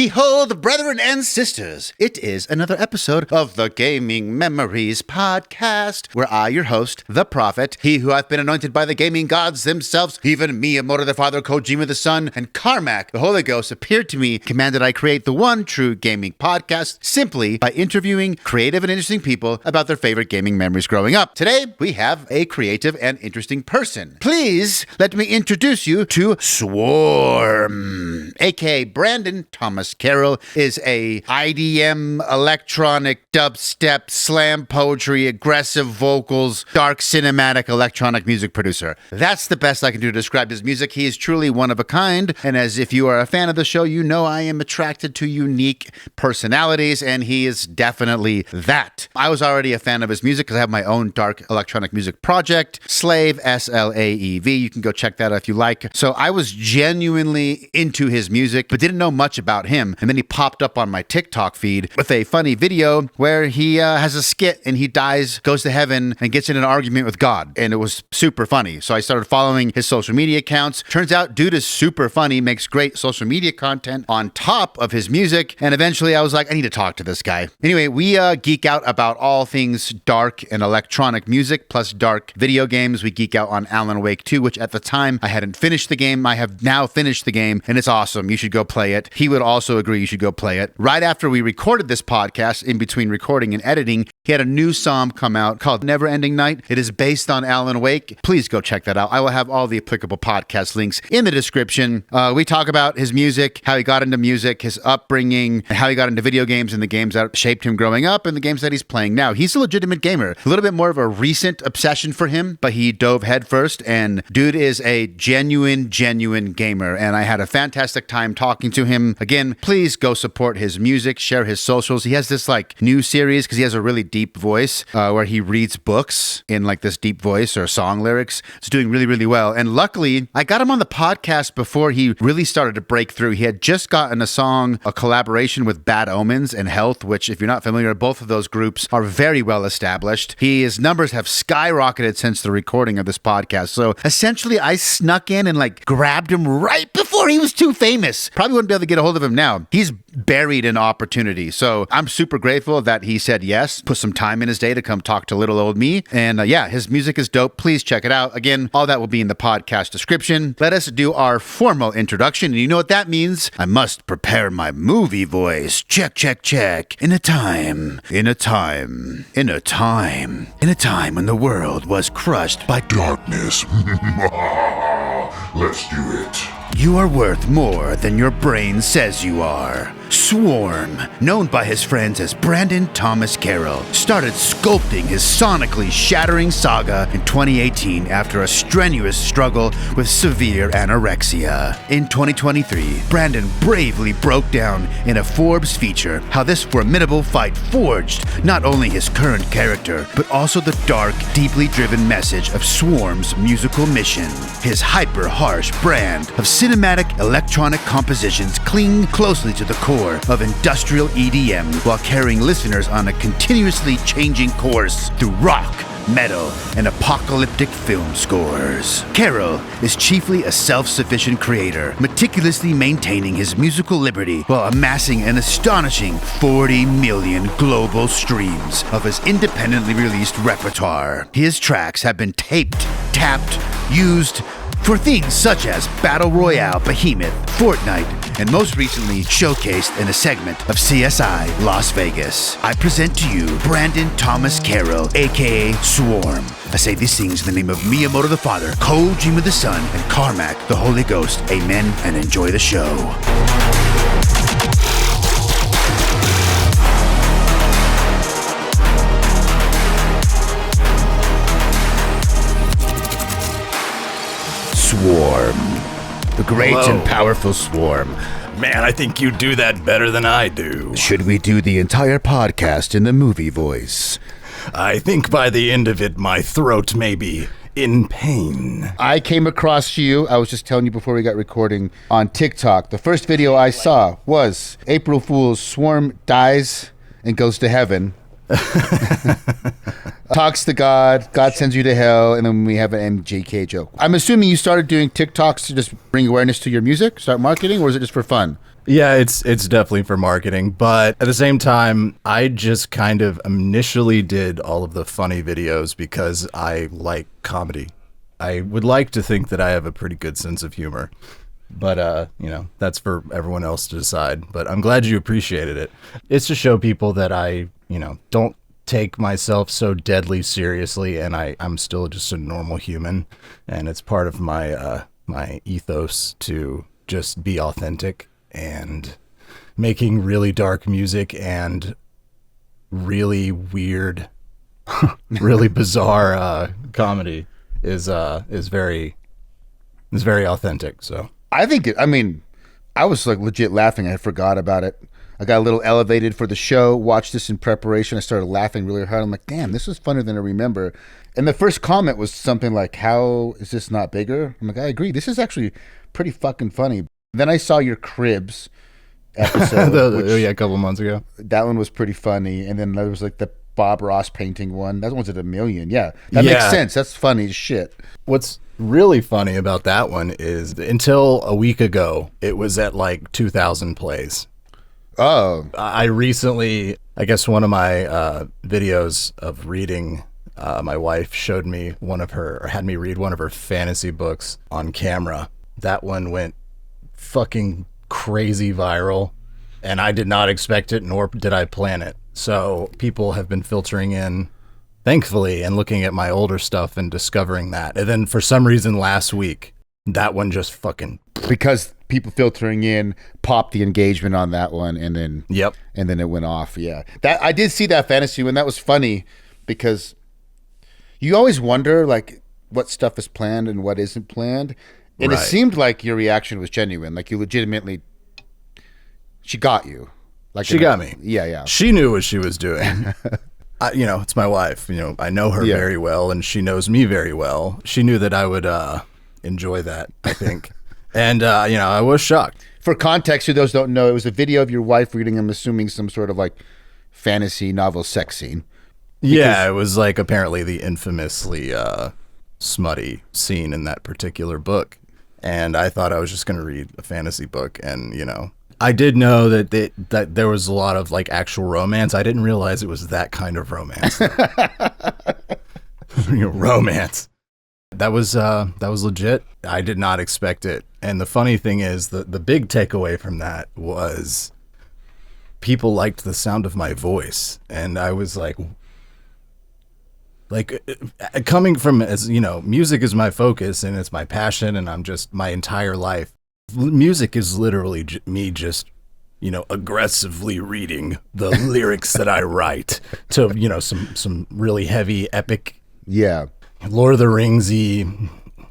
Behold, brethren and sisters, it is another episode of the Gaming Memories Podcast, where I, your host, the Prophet, he who hath been anointed by the gaming gods themselves, even Miyamoto the Father, Kojima the Son, and Carmack the Holy Ghost, appeared to me, commanded I create the one true gaming podcast, simply by interviewing creative and interesting people about their favorite gaming memories growing up. Today, we have a creative and interesting person. Please let me introduce you to Swarm, aka Brandon Thomas Carroll, is a IDM, electronic, dubstep, slam poetry, aggressive vocals, dark cinematic electronic music producer. That's the best I can do to describe his music. He is truly one of a kind, and as if you are a fan of the show, you know I am attracted to unique personalities, and he is definitely that. I was already a fan of his music because I have my own dark electronic music project, Slave, S-L-A-E-V. You can go check that out if you like. So I was genuinely into his music, but didn't know much about him. And then he popped up on my TikTok feed with a funny video where he has a skit and he dies, goes to heaven, and gets in an argument with God. And it was super funny. So I started following his social media accounts. Turns out dude is super funny, makes great social media content on top of his music. And eventually I was like, I need to talk to this guy. Anyway, we geek out about all things dark and electronic music, plus dark video games. We geek out on Alan Wake 2, which at the time I hadn't finished the game. I have now finished the game and it's awesome. You should go play it. He would also agree you should go play it. Right after we recorded this podcast, in between recording and editing, he had a new song come out called Never Ending Night. It is based on Alan Wake. Please go check that out. I will have all the applicable podcast links in the description. We talk about his music, how he got into music, his upbringing, how he got into video games and the games that shaped him growing up and the games that he's playing now. He's a legitimate gamer. A little bit more of a recent obsession for him, but he dove headfirst, and dude is a genuine gamer, and I had a fantastic time talking to him. Again, please go support his music, share his socials. He has this like new series because he has a really deep voice where he reads books in like this deep voice or song lyrics. It's doing really well. And luckily, I got him on the podcast before he really started to break through. He had just gotten a collaboration with Bad Omens and Health, which if you're not familiar, both of those groups are very well established. His numbers have skyrocketed since the recording of this podcast. So essentially, I snuck in and like grabbed him right before he was too famous. Probably wouldn't be able to get a hold of him now. He's buried in opportunity. So I'm super grateful that he said yes, put some time in his day to come talk to little old me. And yeah, his music is dope. Please check it out. Again, all that will be in the podcast description. Let us do our formal introduction. And you know what that means? I must prepare my movie voice. Check. In a time when the world was crushed by darkness. Let's do it. You are worth more than your brain says you are. Swarm, known by his friends as Brandon Thomas Carroll, started sculpting his sonically shattering saga in 2018 after a strenuous struggle with severe anorexia. In 2023, Brandon bravely broke down in a Forbes feature how this formidable fight forged not only his current character, but also the dark, deeply driven message of Swarm's musical mission. His hyper-harsh brand of cinematic electronic compositions cling closely to the core of industrial EDM while carrying listeners on a continuously changing course through rock, metal, and apocalyptic film scores. Carroll is chiefly a self-sufficient creator, meticulously maintaining his musical liberty while amassing an astonishing 40 million global streams of his independently released repertoire. His tracks have been taped, tapped, used for things such as Battle Royale Behemoth, Fortnite, and most recently showcased in a segment of CSI Las Vegas. I present to you Brandon Thomas Carroll, aka Swarm. I say these things in the name of Miyamoto the Father, Kojima the Son, and Carmack the Holy Ghost. Amen, and enjoy the show. Swarm. The great and powerful Swarm. Man, I think you do that better than I do. Should we do the entire podcast in the movie voice? I think by the end of it, my throat may be in pain. I came across you, I was just telling you before we got recording, on TikTok. The first video I saw was April Fool's Swarm dies and goes to heaven. Talks to God, God sends you to hell, and then we have an MJK joke. I'm assuming you started doing TikToks to just bring awareness to your music, start marketing, or is it just for fun? Yeah, it's definitely for marketing, but at the same time, I just kind of initially did all of the funny videos because I like comedy. I would like to think that I have a pretty good sense of humor, but that's for everyone else to decide. But I'm glad you appreciated it. It's to show people that I, don't take myself so deadly seriously, and I'm still just a normal human, and it's part of my my ethos to just be authentic. And making really dark music and really weird, really bizarre comedy is very authentic. So I think I was like legit laughing. I forgot about it. I got a little elevated for the show, watched this in preparation. I started laughing really hard. I'm like, damn, this was funnier than I remember. And the first comment was something like, how is this not bigger? I'm like, I agree. This is actually pretty fucking funny. Then I saw your Cribs episode. A couple months ago. That one was pretty funny. And then there was like the Bob Ross painting one. That one's at 1 million. Yeah, that makes sense. That's funny as shit. What's really funny about that one is until a week ago, it was at like 2,000 plays. Oh. I recently, I guess one of my videos of reading, my wife showed me had me read one of her fantasy books on camera. That one went fucking crazy viral, and I did not expect it, nor did I plan it. So people have been filtering in, thankfully, and looking at my older stuff and discovering that. And then for some reason last week, that one just fucking... Because people filtering in popped the engagement on that one, and then... Yep. And then it went off, yeah. That I did see that fantasy one. That was funny, because you always wonder, like, what stuff is planned and what isn't planned. And It seemed like your reaction was genuine. Like, you legitimately... She got you. Like she got me. Yeah. She knew what she was doing. It's my wife. I know her very well, and she knows me very well. She knew that I would enjoy that, I think. And, I was shocked. For context, who those don't know, it was a video of your wife reading, I'm assuming, some sort of, like, fantasy novel sex scene. Yeah, it was, like, apparently the infamously smutty scene in that particular book. And I thought I was just going to read a fantasy book, and, I did know that there was a lot of like actual romance. I didn't realize it was that kind of romance. Romance. That was legit. I did not expect it. And the funny thing is, the big takeaway from that was people liked the sound of my voice, and I was like coming from, as music is my focus and it's my passion, and I'm just my entire life. Music is literally me just, aggressively reading the lyrics that I write to, some really heavy, epic, Lord of the Ringsy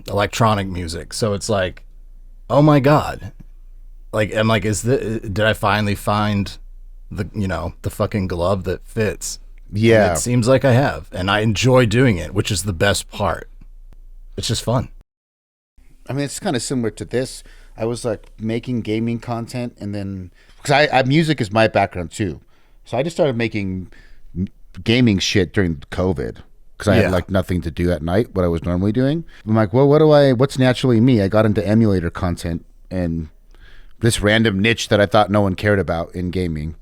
electronic music. So it's like, oh my God. Like, I'm like, did I finally find the fucking glove that fits? Yeah. And it seems like I have, and I enjoy doing it, which is the best part. It's just fun. I mean, it's kind of similar to this. I was like making gaming content, and then because I music is my background too, so I just started making gaming shit during COVID because I had like nothing to do at night. What I was normally doing, I'm like, well, what's naturally me? I got into emulator content and this random niche that I thought no one cared about in gaming,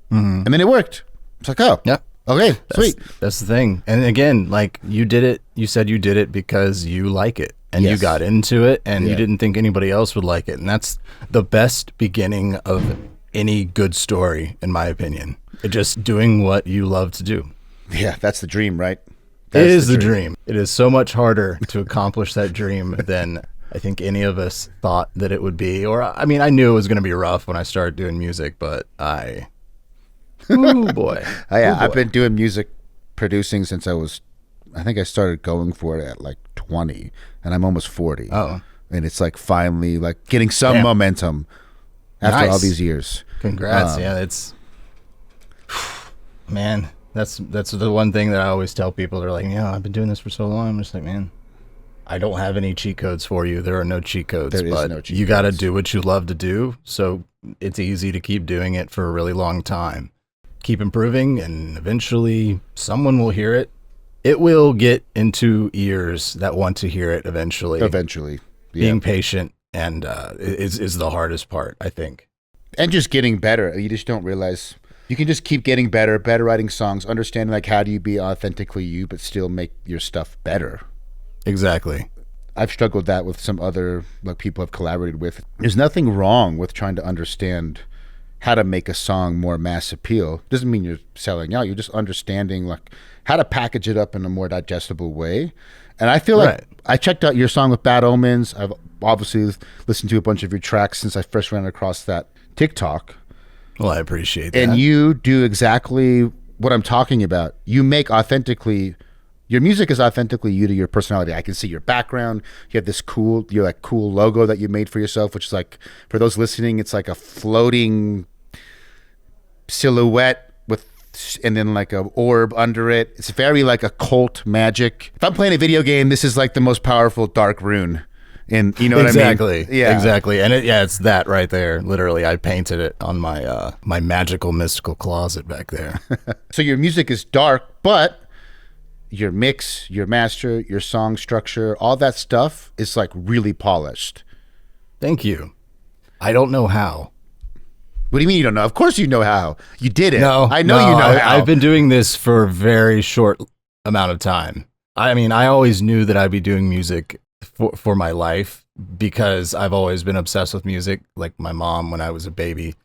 and then it worked. It's like, oh, yeah. Okay, sweet. That's the thing. And again, like you did it, you said you did it because you like it and you got into it and you didn't think anybody else would like it. And that's the best beginning of any good story, in my opinion. Just doing what you love to do. Yeah, that's the dream, right? It is the dream. It is so much harder to accomplish that dream than I think any of us thought that it would be. Or, I mean, I knew it was going to be rough when I started doing music, but oh boy. I've been doing music producing since I think I started going for it at like 20, and I'm almost 40. Oh. And it's like finally like getting some momentum after all these years. Congrats. It's, man, that's the one thing that I always tell people. They're like, I've been doing this for so long. I'm just like, man, I don't have any cheat codes for you. There are no cheat codes, but you got to do what you love to do. So it's easy to keep doing it for a really long time. keep improving, and eventually someone will hear it. It will get into ears that want to hear it eventually. Eventually. Yeah. Being patient and is the hardest part, I think. And just getting better. You just don't realize you can just keep getting better writing songs, understanding like how do you be authentically you but still make your stuff better. Exactly. I've struggled with that with some other like people I've collaborated with. There's nothing wrong with trying to understand how to make a song more mass appeal. Doesn't mean you're selling out. You're just understanding like how to package it up in a more digestible way. And I feel like I checked out your song with Bad Omens. I've obviously listened to a bunch of your tracks since I first ran across that TikTok. Well, I appreciate that. And you do exactly what I'm talking about. You make authentically, your music is authentically you to your personality. I can see your background. You have this cool logo that you made for yourself, which is like, for those listening, it's like a floating silhouette and then like a orb under it. It's very like occult magic. If I'm playing a video game, this is like the most powerful dark rune. And you know what I mean? Exactly. Yeah. Exactly. And it's that right there. Literally, I painted it on my my magical mystical closet back there. So your music is dark, but your mix, your master, your song structure, all that stuff is like really polished. Thank you. I don't know how. What do you mean you don't know? Of course you know how. You did it. No, I know you know how. I've been doing this for a very short amount of time. I mean, I always knew that I'd be doing music for my life because I've always been obsessed with music. Like my mom, when I was a baby,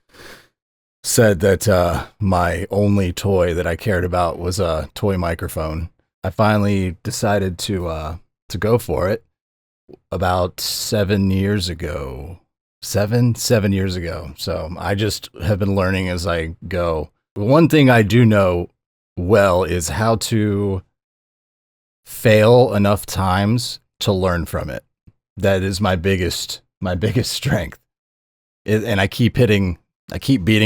said that my only toy that I cared about was a toy microphone. I finally decided to go for it about 7 years ago. 7 years ago. So I just have been learning as I go. One thing I do know well is how to fail enough times to learn from it. That is my biggest strength. And I keep beating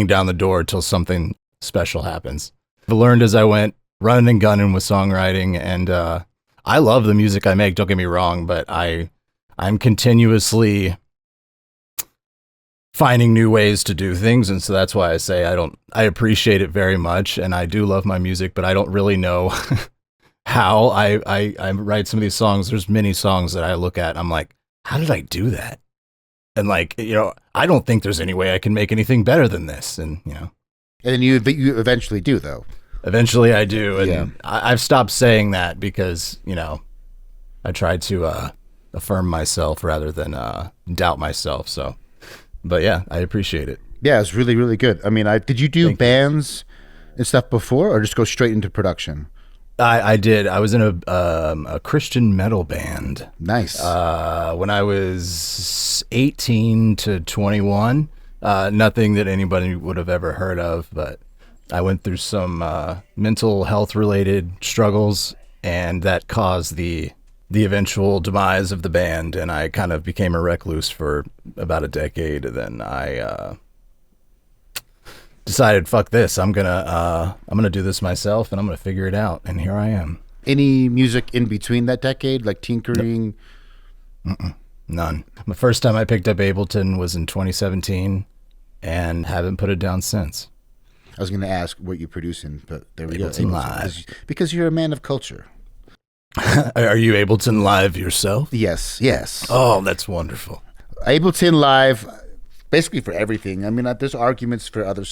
down the door until something special happens. I've learned as I went, running and gunning with songwriting, and I love the music I make, don't get me wrong, but I'm continuously finding new ways to do things, and so that's why I say I appreciate it very much, and I do love my music, but I don't really know how I write some of these songs. There's many songs that I look at and I'm like, how did I do that? And like, I don't think there's any way I can make anything better than this. And and then you eventually do, though. Eventually I do, and I've stopped saying that because I try to affirm myself rather than doubt myself. So, but yeah, I appreciate it. Yeah, it's really, really good. I mean, did you do bands and stuff before, or just go straight into production? I did. I was in a Christian metal band. Nice. When I was 18 to 21. Nothing that anybody would have ever heard of, but I went through some mental health related struggles, and that caused the eventual demise of the band, and I kind of became a recluse for about a decade. And then I decided, fuck this, I'm gonna do this myself, and I'm gonna figure it out, and here I am. Any music in between that decade, like tinkering? None. The first time I picked up Ableton was in 2017, and haven't put it down since. I was gonna ask what you're producing, but there we Ableton go. Live. Because you're a man of culture. Are you Ableton Live yourself? Yes. Oh, that's wonderful. Ableton Live, basically for everything. I mean, there's arguments for other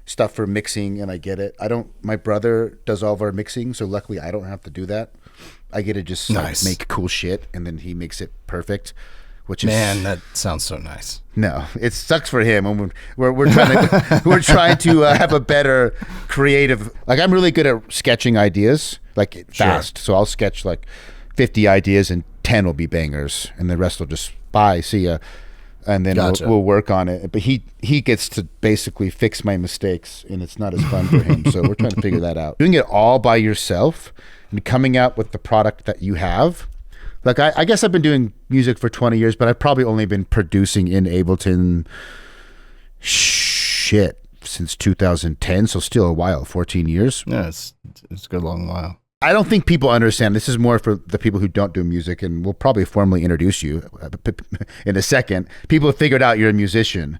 stuff for mixing, and I get it. My brother does all of our mixing, so luckily I don't have to do that. I get to just nice. Make cool shit, and then he makes it perfect. Man, that sounds so nice. No, it sucks for him. And we're trying to have a better creative. Like, I'm really good at sketching ideas, like fast. Sure. So I'll sketch like 50 ideas, and 10 will be bangers, and the rest will just bye, see ya, and then gotcha. we'll work on it. But he gets to basically fix my mistakes, and it's not as fun for him. So we're trying to figure that out. Doing it all by yourself and coming out with the product that you have. Like, I guess I've been doing music for 20 years, but I've probably only been producing in Ableton since 2010, so still a while, 14 years. Yeah, it's a good long while. I don't think people understand. This is more for the people who don't do music, and we'll probably formally introduce you in a second. People have figured out you're a musician,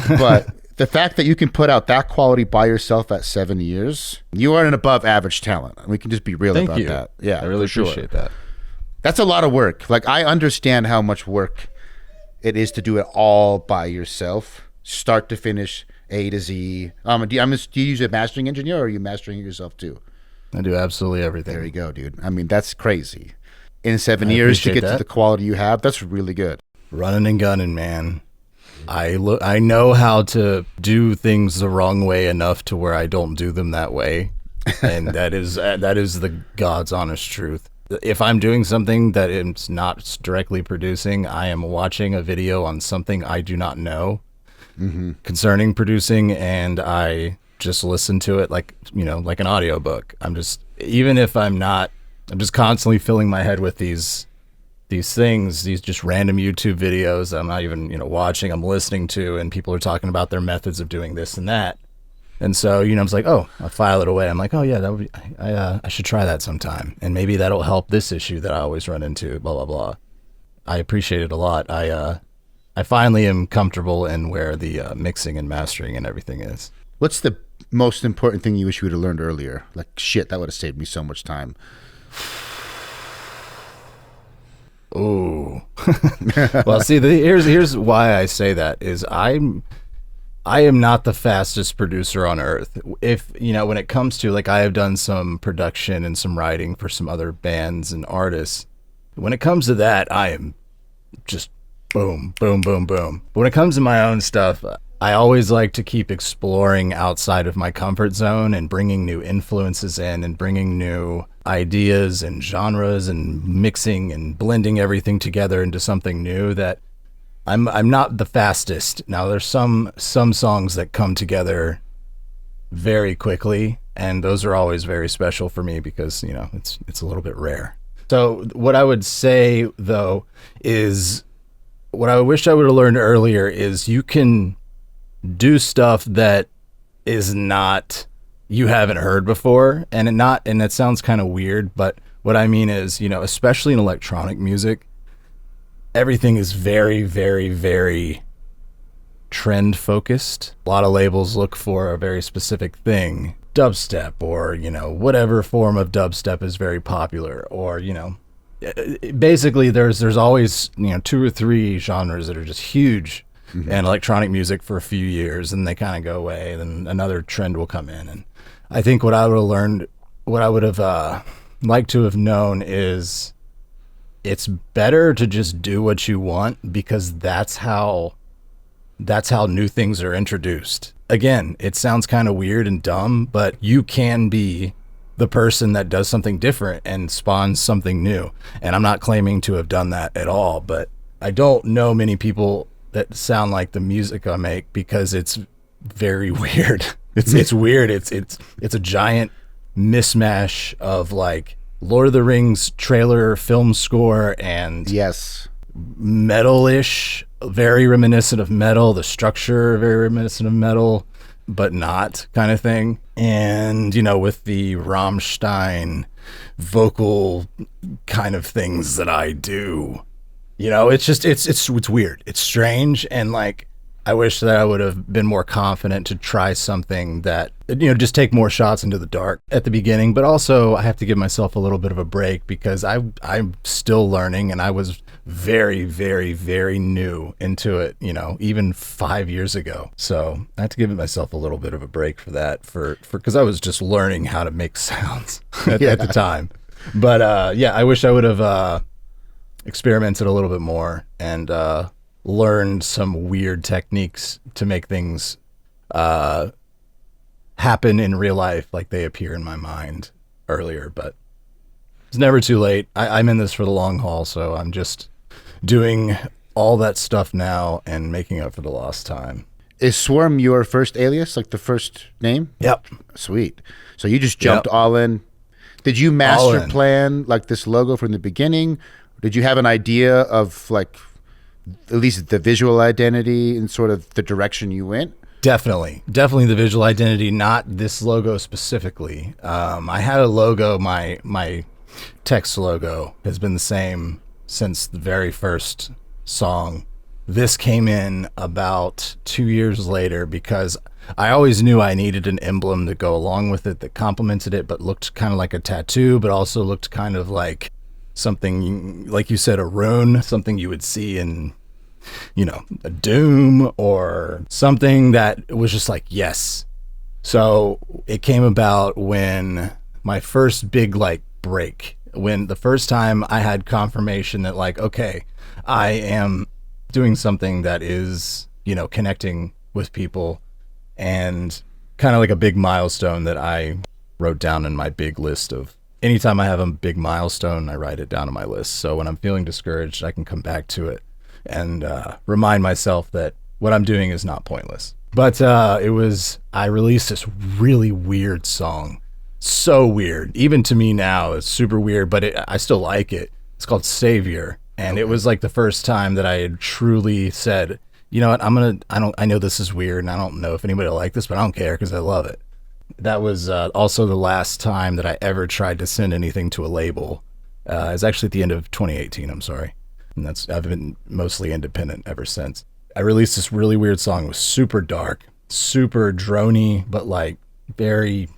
but The fact that you can put out that quality by yourself at 7 years, you are an above average talent. We can just be real Thank about you. that. Yeah, I really for sure. appreciate that. That's a lot of work. Like, I understand how much work it is to do it all by yourself, start to finish, A to Z. Do you use a mastering engineer, or are you mastering it yourself too? I do absolutely everything. There you go, dude. I mean, that's crazy. In 7 years to get to the quality you have, that's really good. Running and gunning, man. I know how to do things the wrong way enough to where I don't do them that way, and that is the God's honest truth. If I'm doing something that is not directly producing, I am watching a video on something I do not know concerning producing, and I just listen to it like an audiobook. I'm just constantly filling my head with these things, these just random YouTube videos that I'm not even, watching, I'm listening to, and people are talking about their methods of doing this and that. And so, I was like, oh, I file it away. I'm like, oh yeah, that would be, I should try that sometime. And maybe that'll help this issue that I always run into, blah, blah, blah. I appreciate it a lot. I finally am comfortable in where the mixing and mastering and everything is. What's the most important thing you wish you would have learned earlier? Like, shit, that would have saved me so much time. Ooh. Well, see, here's why I say that is I am not the fastest producer on earth. If, when it comes to, like, I have done some production and some writing for some other bands and artists. When it comes to that, I am just boom, boom, boom, boom. But when it comes to my own stuff, I always like to keep exploring outside of my comfort zone and bringing new influences in and bringing new ideas and genres and mixing and blending everything together into something new that I'm not the fastest. Now there's some songs that come together very quickly, and those are always very special for me because, it's a little bit rare. So what I would say though is what I wish I would have learned earlier is you can do stuff that is not, you haven't heard before, and it sounds kind of weird, but what I mean is, especially in electronic music, everything is very, very, very trend focused. A lot of labels look for a very specific thing, dubstep, or, whatever form of dubstep is very popular, or, basically there's always, 2 or 3 genres that are just huge in electronic music for a few years, and they kind of go away, and then another trend will come in. And I think what I would have learned, what I would have liked to have known is it's better to just do what you want, because that's how new things are introduced. Again, it sounds kind of weird and dumb, but you can be the person that does something different and spawns something new. And I'm not claiming to have done that at all, but I don't know many people that sound like the music I make, because it's very weird. It's weird. It's a giant mismatch of, like, Lord of the Rings trailer film score and yes, metal-ish, very reminiscent of metal, the structure very reminiscent of metal, but not kind of thing. And, with the Rammstein vocal kind of things that I do, it's just, it's weird. It's strange. And, like, I wish that I would have been more confident to try something that, just take more shots into the dark at the beginning. But also I have to give myself a little bit of a break, because I'm still learning, and I was very, very, very new into it, even 5 years ago. So I have to give myself a little bit of a break for that, because I was just learning how to make sounds at the time. But I wish I would have experimented a little bit more and learned some weird techniques to make things happen in real life like they appear in my mind earlier. But it's never too late. I'm in this for the long haul, so I'm just doing all that stuff now and making up for the lost time. Is Swarm your first alias, like the first name? Yep. Sweet. So you just jumped all in. Did you master plan, like, this logo from the beginning? Did you have an idea of, like, at least the visual identity and sort of the direction you went? Definitely the visual identity, not this logo specifically. I had a logo, my text logo has been the same since the very first song this came in about 2 years later because I always knew I needed an emblem to go along with it that complemented it, but looked kind of like a tattoo, but also looked kind of like something, like you said, a rune, something you would see in, a Doom or something that was just like, yes. So it came about when my first big break, when the first time I had confirmation that okay, I am doing something that is, connecting with people, and kind of like a big milestone that I wrote down in my big list of, anytime I have a big milestone, I write it down on my list. So when I'm feeling discouraged, I can come back to it and remind myself that what I'm doing is not pointless. But I released this really weird song. So weird. Even to me now, it's super weird, but I still like it. It's called Savior. And it was like the first time that I had truly said, you know what, I know this is weird and I don't know if anybody will like this, but I don't care because I love it. That was also the last time that I ever tried to send anything to a label. It was actually at the end of 2018, I'm sorry. And I've been mostly independent ever since. I released this really weird song. It was super dark, super droney, but very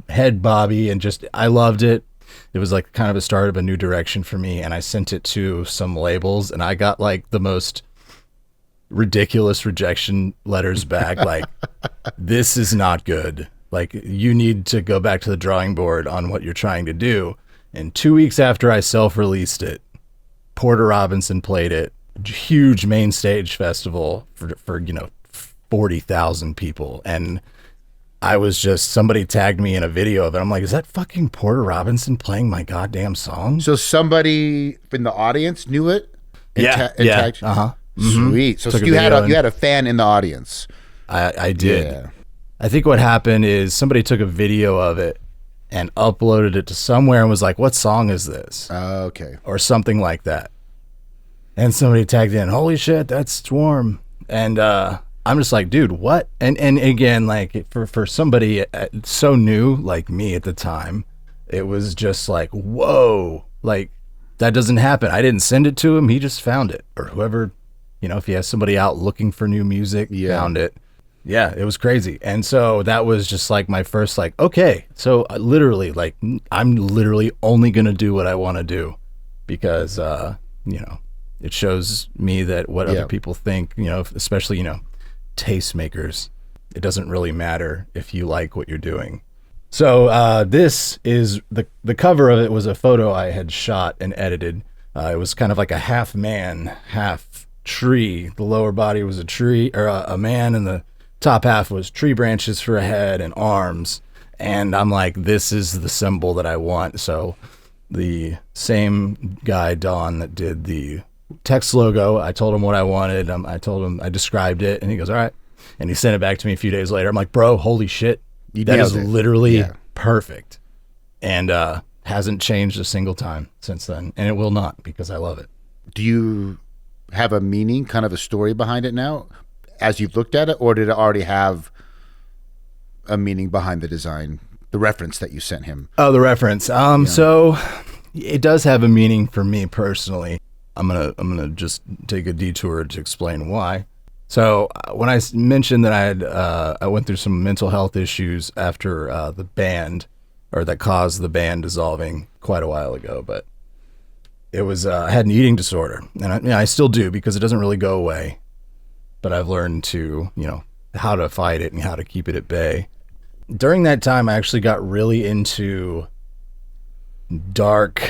head bobby, and just, I loved it. It was kind of a start of a new direction for me, and I sent it to some labels, and I got the most ridiculous rejection letters back. This is not good. You need to go back to the drawing board on what you're trying to do. And 2 weeks after I self-released it, Porter Robinson played it, huge main stage festival for 40,000 people. And I was just, somebody tagged me in a video of it. I'm like, is that fucking Porter Robinson playing my goddamn song? So somebody in the audience knew it? Yeah. Tagged you? Uh-huh. Sweet. So you had a fan in the audience. I did. Yeah. I think what happened is somebody took a video of it and uploaded it to somewhere and was like, what song is this? Okay. Or something like that. And somebody tagged in, holy shit, that's Swarm. And I'm just like, dude, what? And again, for somebody so new like me at the time, it was just whoa, that doesn't happen. I didn't send it to him. He just found it. Or whoever, if he has somebody out looking for new music, found it. Yeah, it was crazy. And so that was just my first, okay, so literally, I'm literally only going to do what I want to do because, it shows me that what other people think, especially, tastemakers, it doesn't really matter if you like what you're doing. So this is the cover of it was a photo I had shot and edited. It was kind of like a half man, half tree. The lower body was a tree or a man, and the top half was tree branches for a head and arms. And I'm like, this is the symbol that I want. So the same guy, Don, that did the text logo, I told him what I wanted. I described it, and he goes, all right. And he sent it back to me a few days later. I'm like, bro, holy shit. That is literally perfect. And hasn't changed a single time since then. And it will not, because I love it. Do you have a meaning, kind of a story behind it now as you've looked at it, or did it already have a meaning behind the design, the reference that you sent him? Oh, the reference. So it does have a meaning for me personally. I'm gonna just take a detour to explain why. So when I mentioned that I went through some mental health issues after the band, or that caused the band dissolving quite a while ago, but it was I had an eating disorder, and I still do, because it doesn't really go away. But I've learned to, how to fight it and how to keep it at bay. During that time, I actually got really into dark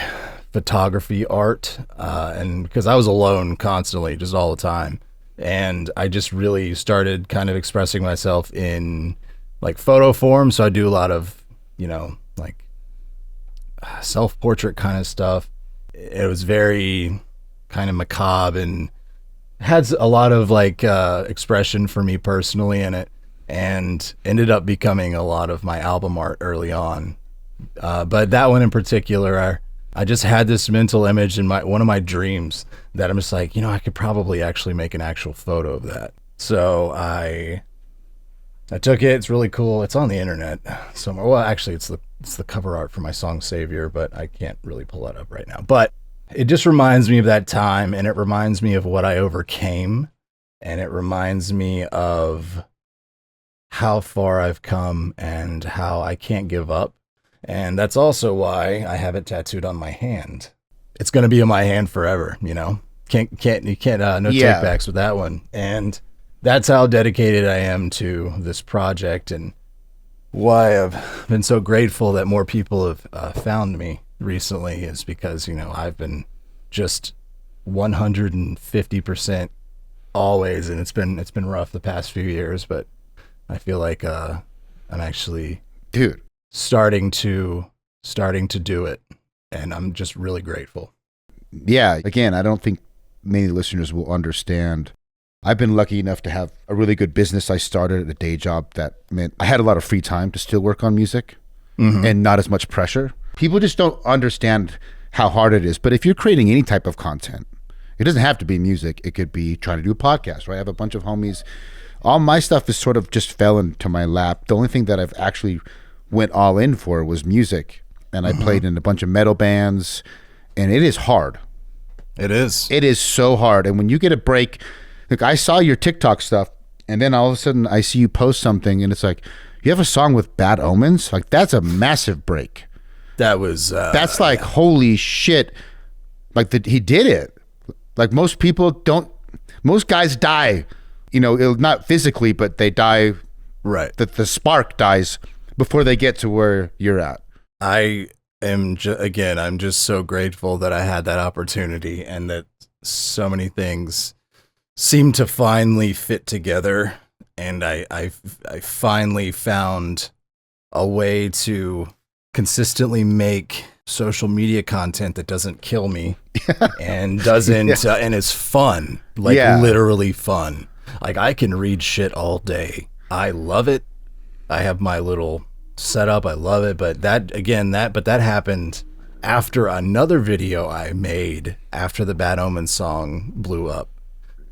photography art, and because I was alone constantly, just all the time. And I just really started kind of expressing myself in photo form. So I do a lot of, self-portrait kind of stuff. It was very kind of macabre and had a lot of expression for me personally in it, and ended up becoming a lot of my album art early on. But that one in particular, I just had this mental image in one of my dreams that I'm just like, I could probably actually make an actual photo of that. So I took it. It's really cool. It's on the internet somewhere. Well, actually, it's the cover art for my song Savior, but I can't really pull that up right now. But it just reminds me of that time, and it reminds me of what I overcame, and it reminds me of how far I've come and how I can't give up. And that's also why I have it tattooed on my hand. It's going to be in my hand forever, you know? No takebacks with that one. And that's how dedicated I am to this project, and why I've been so grateful that more people have found me recently is because, you know, I've been just 150% always, and it's been rough the past few years, but I feel like I'm actually starting to do it, and I'm just really grateful. Yeah, again, I don't think many listeners will understand. I've been lucky enough to have a really good business. I started at a day job that meant I had a lot of free time to still work on music and not as much pressure. People just don't understand how hard it is. But if you're creating any type of content, it doesn't have to be music. It could be trying to do a podcast, right? I have a bunch of homies. All my stuff is sort of just fell into my lap. The only thing that I've actually went all in for was music. And I played in a bunch of metal bands, and it is hard. It is. It is so hard. And when you get a break, like I saw your TikTok stuff, and then all of a sudden I see you post something, and it's like, you have a song with Bad Omens? Like, that's a massive break. That was... that's like, holy shit. Like, he did it. Like, most people don't... Most guys die, you know, not physically, but they die... Right. The spark dies before they get to where you're at. I am, I'm just so grateful that I had that opportunity, and that so many things seem to finally fit together. And I finally found a way to consistently make social media content that doesn't kill me and doesn't, and is fun, like literally fun. Like, I can read shit all day. I love it. I have my little setup. I love it. But that happened after another video I made after the Bad Omens song blew up.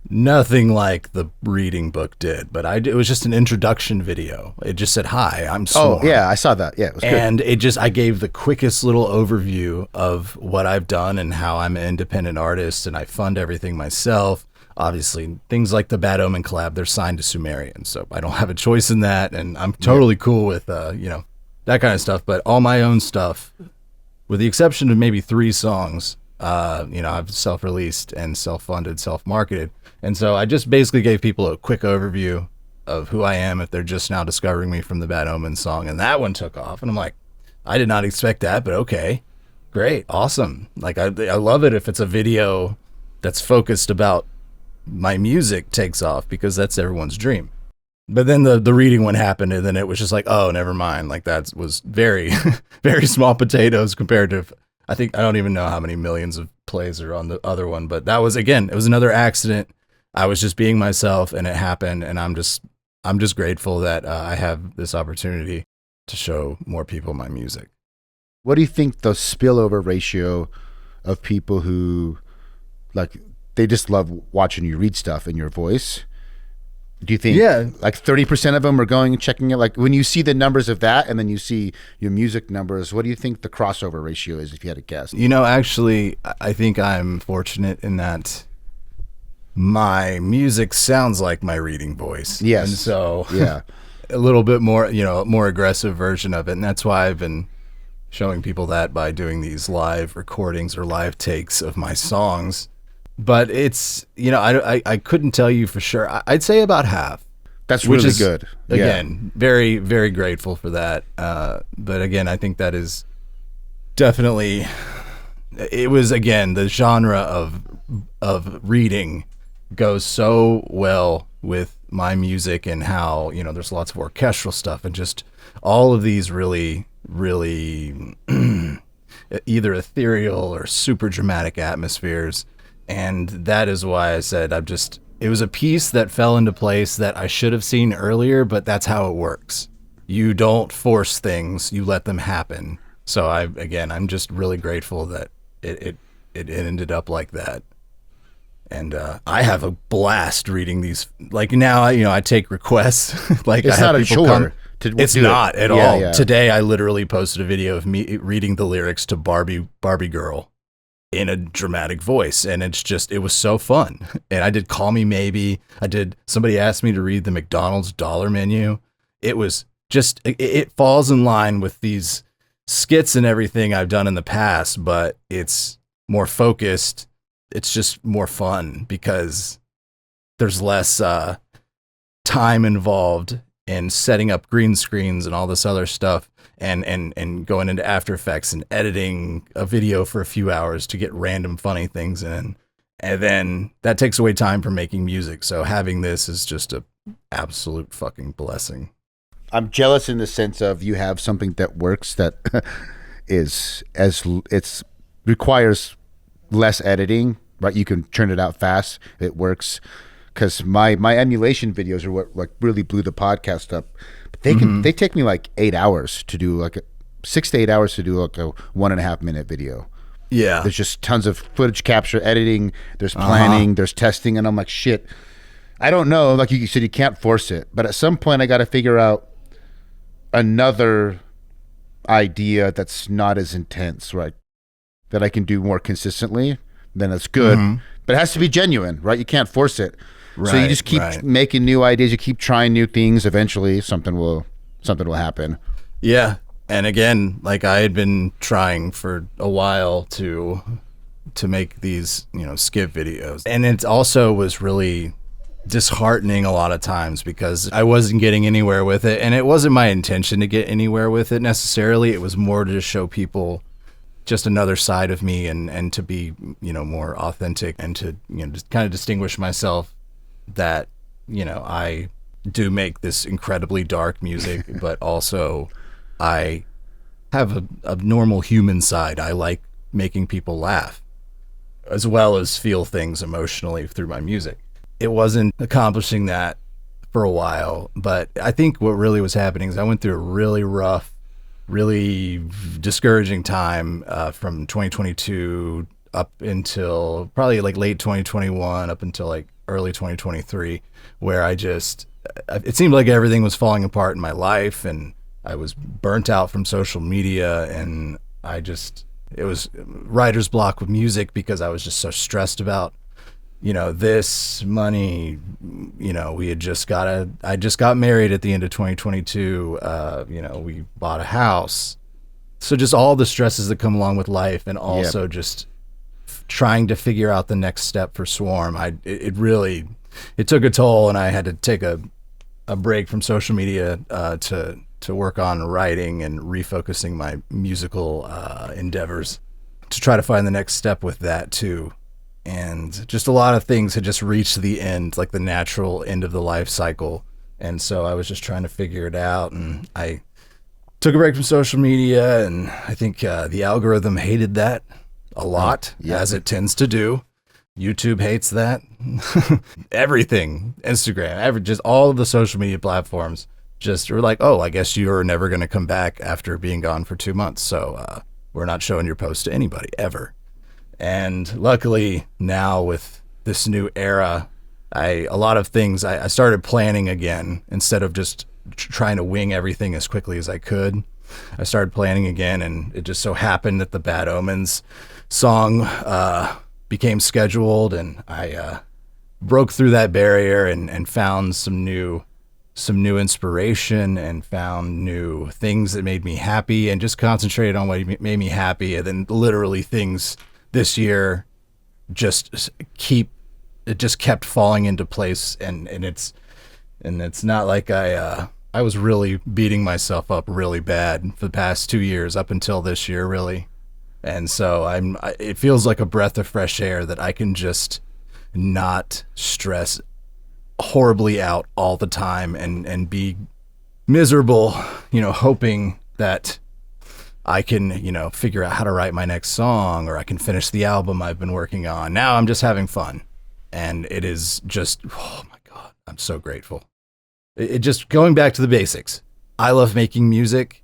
Nothing like the reading book did, but it was just an introduction video. It just said, "Hi, I'm Swarm." Oh, yeah, I saw that. Yeah, it was good. And I gave the quickest little overview of what I've done and how I'm an independent artist, and I fund everything myself. Obviously, things like the Bad Omen collab, they're signed to Sumerian, so I don't have a choice in that, and I'm totally cool with, that kind of stuff. But all my own stuff, with the exception of maybe 3 songs, I've self-released and self-funded, self-marketed. And so I just basically gave people a quick overview of who I am if they're just now discovering me from the Bad Omens song. And that one took off. And I'm like, I did not expect that, but okay, great, awesome. Like, I love it if it's a video that's focused about my music takes off, because that's everyone's dream. But then the reading one happened, and then it was just like, oh, never mind. Like, that was very, very small potatoes compared to, I don't even know how many millions of plays are on the other one. But that was, again, it was another accident. I was just being myself, and it happened. And I'm just grateful that I have this opportunity to show more people my music. What do you think the spillover ratio of people who, like, they just love watching you read stuff in your voice? Do you think like 30% of them are going and checking it? Like, when you see the numbers of that and then you see your music numbers, what do you think the crossover ratio is, if you had to guess? You know, actually, I think I'm fortunate in that my music sounds like my reading voice. Yes. And so a little bit more, more aggressive version of it. And that's why I've been showing people that by doing these live recordings or live takes of my songs. But it's, I couldn't tell you for sure. I'd say about half. That's really good. Again, very, very grateful for that. But again, I think that is definitely, it was, again, the genre of reading goes so well with my music, and how, there's lots of orchestral stuff and just all of these really, really either ethereal or super dramatic atmospheres. And that is why I said it was a piece that fell into place that I should have seen earlier, but that's how it works. You don't force things, you let them happen. So I'm just really grateful that it ended up like that. And I have a blast reading these. Like, now, I take requests. Like, it's not a chore. It's not at all. Yeah. Today I literally posted a video of me reading the lyrics to Barbie Girl. in a dramatic voice. And it was so fun. And I did Call Me Maybe. Somebody asked me to read the McDonald's dollar menu. It was just, it falls in line with these skits and everything I've done in the past, but it's more focused. It's just more fun because there's less time involved in setting up green screens and all this other stuff, and going into After Effects and editing a video for a few hours to get random funny things in. And then that takes away time from making music. So having this is just a absolute fucking blessing. I'm jealous in the sense of you have something that works that it's requires less editing, right? You can turn it out fast. It works. Because my emulation videos are what like really blew the podcast up. But they take me like 8 hours to do, like 6 to 8 hours to do like a 1.5 minute video. Yeah. There's just tons of footage capture, editing, there's planning, there's testing, and I'm like, shit. I don't know. Like you said, you can't force it. But at some point I got to figure out another idea that's not as intense, right? That I can do more consistently. Then that's good. But it has to be genuine, right? You can't force it. Right, so you just keep making new ideas. You keep trying new things. Eventually, something will happen. Yeah, and again, like I had been trying for a while to make these, skip videos, and it also was really disheartening a lot of times because I wasn't getting anywhere with it, and it wasn't my intention to get anywhere with it necessarily. It was more to just show people just another side of me, and to be more authentic, and to just kind of distinguish myself. That I do make this incredibly dark music, but also I have a normal human side. I like making people laugh as well as feel things emotionally through my music. It wasn't accomplishing that for a while, but I think what really was happening is I went through a really rough, really discouraging time from 2022 up until probably like late 2021 up until like early 2023, where it seemed like everything was falling apart in my life, and I was burnt out from social media, and it was writer's block with music because I was just so stressed about, this money, I just got married at the end of 2022. We bought a house. So just all the stresses that come along with life, and also just trying to figure out the next step for Swarm. It took a toll, and I had to take a break from social media to work on writing and refocusing my musical endeavors to try to find the next step with that too. And just a lot of things had just reached the end, like the natural end of the life cycle. And so I was just trying to figure it out, and I took a break from social media, and I think the algorithm hated that a lot, as it tends to do. YouTube hates that. Everything, Instagram, just all of the social media platforms just were like, oh, I guess you're never going to come back after being gone for 2 months. So we're not showing your post to anybody ever. And luckily now with this new era, a lot of things I started planning again instead of just trying to wing everything as quickly as I could. I started planning again, and it just so happened that the Bad Omens song became scheduled, and I broke through that barrier and found some new inspiration, and found new things that made me happy, and just concentrated on what made me happy. And then literally things this year just kept falling into place, and it's not like I was really beating myself up really bad for the past 2 years up until this year, really. And so it feels like a breath of fresh air that I can just not stress horribly out all the time and be miserable, hoping that I can, figure out how to write my next song, or I can finish the album I've been working on. Now I'm just having fun. And it is just, oh my God, I'm so grateful. It just going back to the basics. I love making music.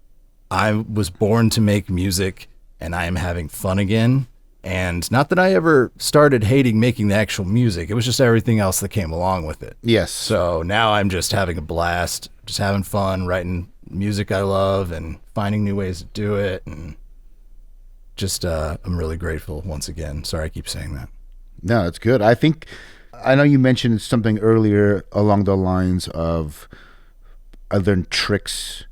I was born to make music, and I am having fun again. And not that I ever started hating making the actual music. It was just everything else that came along with it. Yes. So now I'm just having a blast, just having fun, writing music I love and finding new ways to do it, and just I'm really grateful once again. Sorry, I keep saying that. No, it's good. I know you mentioned something earlier along the lines of I learned tricks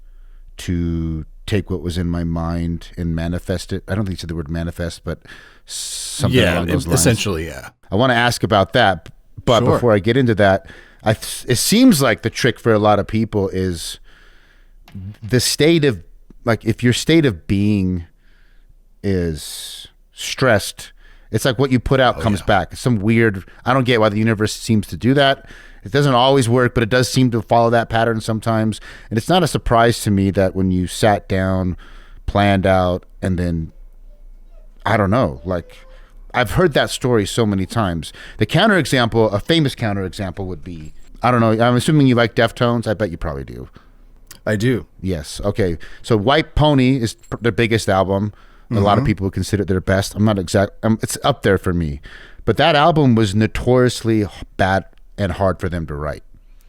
to take what was in my mind and manifest it. I don't think you said the word manifest, but something along those lines. Essentially, yeah. I want to ask about that, but Sure. before I get into that, it seems like the trick for a lot of people is the state of, like, if your state of being is stressed, it's like what you put out comes back. It's some weird, I don't get why the universe seems to do that. It doesn't always work, but it does seem to follow that pattern sometimes. And it's not a surprise to me that when you sat down, planned out, and then, I don't know, like, I've heard that story so many times. The counterexample, a famous counterexample would be, I don't know, I'm assuming you like Deftones. I bet you probably do. I do. Yes. Okay. So White Pony is their biggest album. A lot of people would consider it their best. I'm not exact. It's up there for me. But that album was notoriously bad and hard for them to write.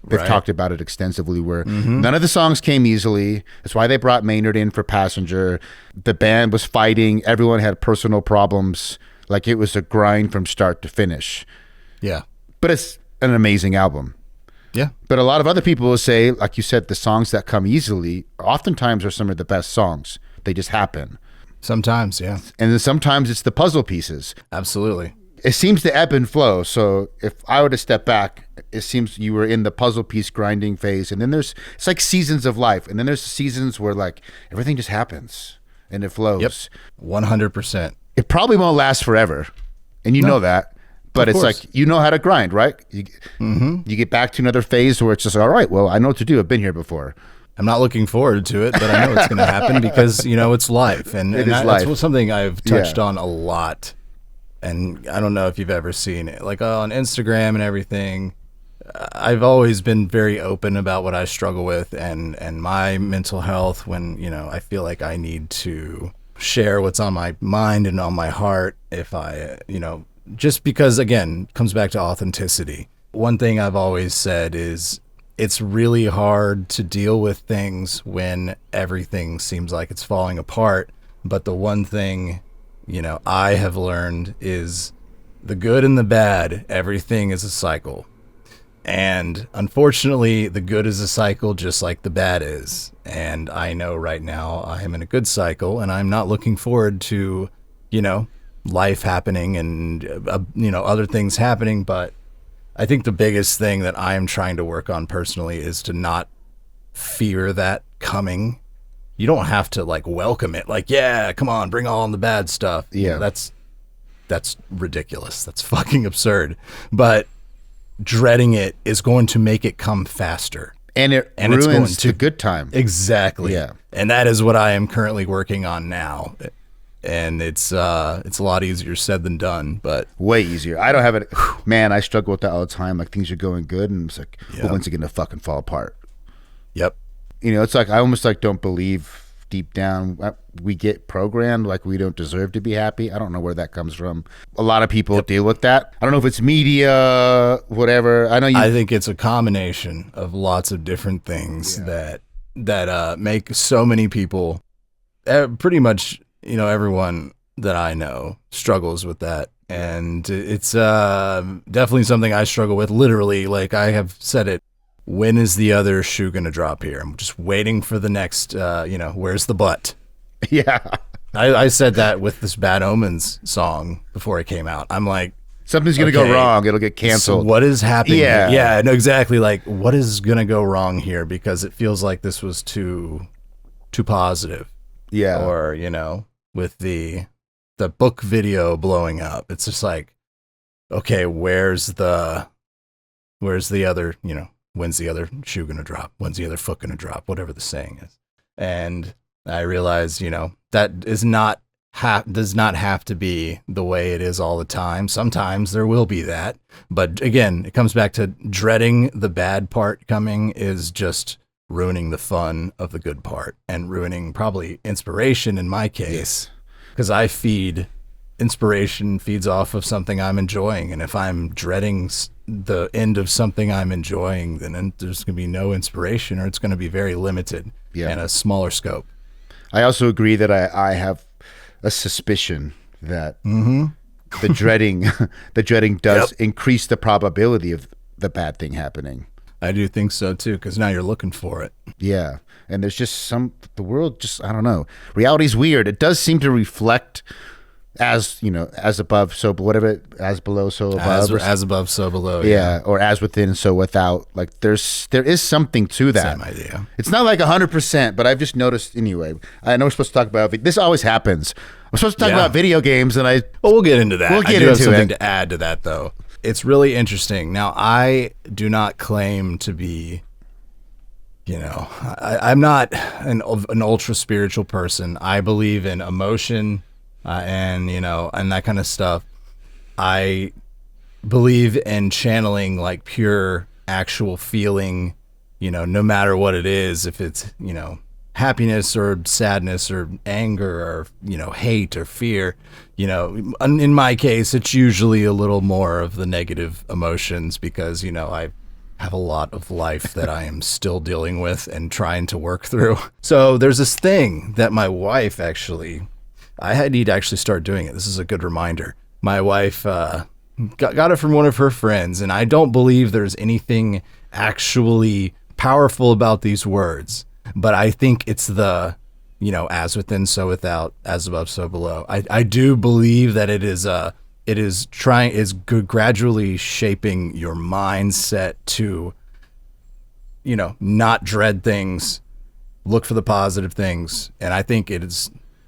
They've talked about it extensively where none of the songs came easily. That's why they brought Maynard in for Passenger. The band was fighting. Everyone had personal problems. Like, it was a grind from start to finish. Yeah. But it's an amazing album. Yeah. But a lot of other people will say, like you said, the songs that come easily oftentimes are some of the best songs. They just happen. Sometimes, yeah. And then sometimes it's the puzzle pieces. Absolutely. It seems to ebb and flow. So if I were to step back, it seems you were in the puzzle piece grinding phase. And then it's like seasons of life. And then there's seasons where, like, everything just happens and it flows. Yep. 100%. It probably won't last forever. And you know that. But it's like, you know how to grind, right? You get back to another phase where it's just, all right, well, I know what to do. I've been here before. I'm not looking forward to it, but I know it's going to happen because, it's life. And, that's something I've touched on a lot. And I don't know if you've ever seen it. Like, on Instagram and everything, I've always been very open about what I struggle with and my mental health when, I feel like I need to share what's on my mind and on my heart if I, just because, again, it comes back to authenticity. One thing I've always said is it's really hard to deal with things when everything seems like it's falling apart. But the one thing, I have learned is the good and the bad, everything is a cycle. And unfortunately, the good is a cycle just like the bad is. And I know right now I am in a good cycle and I'm not looking forward to, life happening and, other things happening. But I think the biggest thing that I am trying to work on personally is to not fear that coming. You don't have to, like, welcome it. Like, yeah, come on, bring on the bad stuff. Yeah. That's ridiculous. That's fucking absurd. But dreading it is going to make it come faster. And it ruins the good time. Exactly. Yeah. And that is what I am currently working on now. And it's a lot easier said than done, but way easier. I don't have it. Man, I struggle with that all the time. Like, things are going good and it's like, well, when's it going to fucking fall apart? Yep. It's like, I almost like don't believe deep down we get programmed like we don't deserve to be happy. I don't know where that comes from. A lot of people deal with that. I don't know if it's media, whatever. I think it's a combination of lots of different things that make so many people, pretty much, everyone that I know struggles with that. And it's definitely something I struggle with. Literally, like I have said it, when is the other shoe going to drop here? I'm just waiting for the next, where's the butt? Yeah. I said that with this Bad Omens song before it came out. I'm like, something's going to go wrong. It'll get canceled. So what is happening? Yeah. Yeah, no, exactly. Like, what is going to go wrong here? Because it feels like this was too positive. Yeah. Or, with the book video blowing up. It's just like, okay, where's the other, when's the other shoe going to drop? When's the other foot going to drop? Whatever the saying is. And I realize, that is does not have to be the way it is all the time. Sometimes there will be that. But again, it comes back to dreading the bad part coming is just ruining the fun of the good part and ruining probably inspiration in my case. Because inspiration feeds off of something I'm enjoying. And if I'm dreading the end of something I'm enjoying, then there's going to be no inspiration, or it's going to be very limited and a smaller scope. I also agree that I have a suspicion that the dreading does increase the probability of the bad thing happening. I do think so too, because now you're looking for it. Yeah. And there's just the world just, I don't know. Reality's weird. It does seem to reflect as, as above, so whatever, as below, so above. As above, so below. Yeah. Or as within, so without. Like there is something to that. Same idea. It's not like 100%, but I've just noticed anyway. I know we're supposed to talk about, this always happens. We're supposed to talk about video games and well, we'll get into that. We'll get I do into have something it. to add to that though. It's really interesting. Now, I do not claim to be, I'm not an ultra spiritual person. I believe in emotion and that kind of stuff. I believe in channeling like pure actual feeling, no matter what it is, if it's, happiness or sadness or anger or, hate or fear. In my case, it's usually a little more of the negative emotions because, I have a lot of life that I am still dealing with and trying to work through. So there's this thing that my wife I need to actually start doing it. This is a good reminder. My wife got it from one of her friends, and I don't believe there's anything actually powerful about these words, but I think it's the as within, so without, as above, so below. I do believe that it is gradually shaping your mindset to, not dread things, look for the positive things. And I think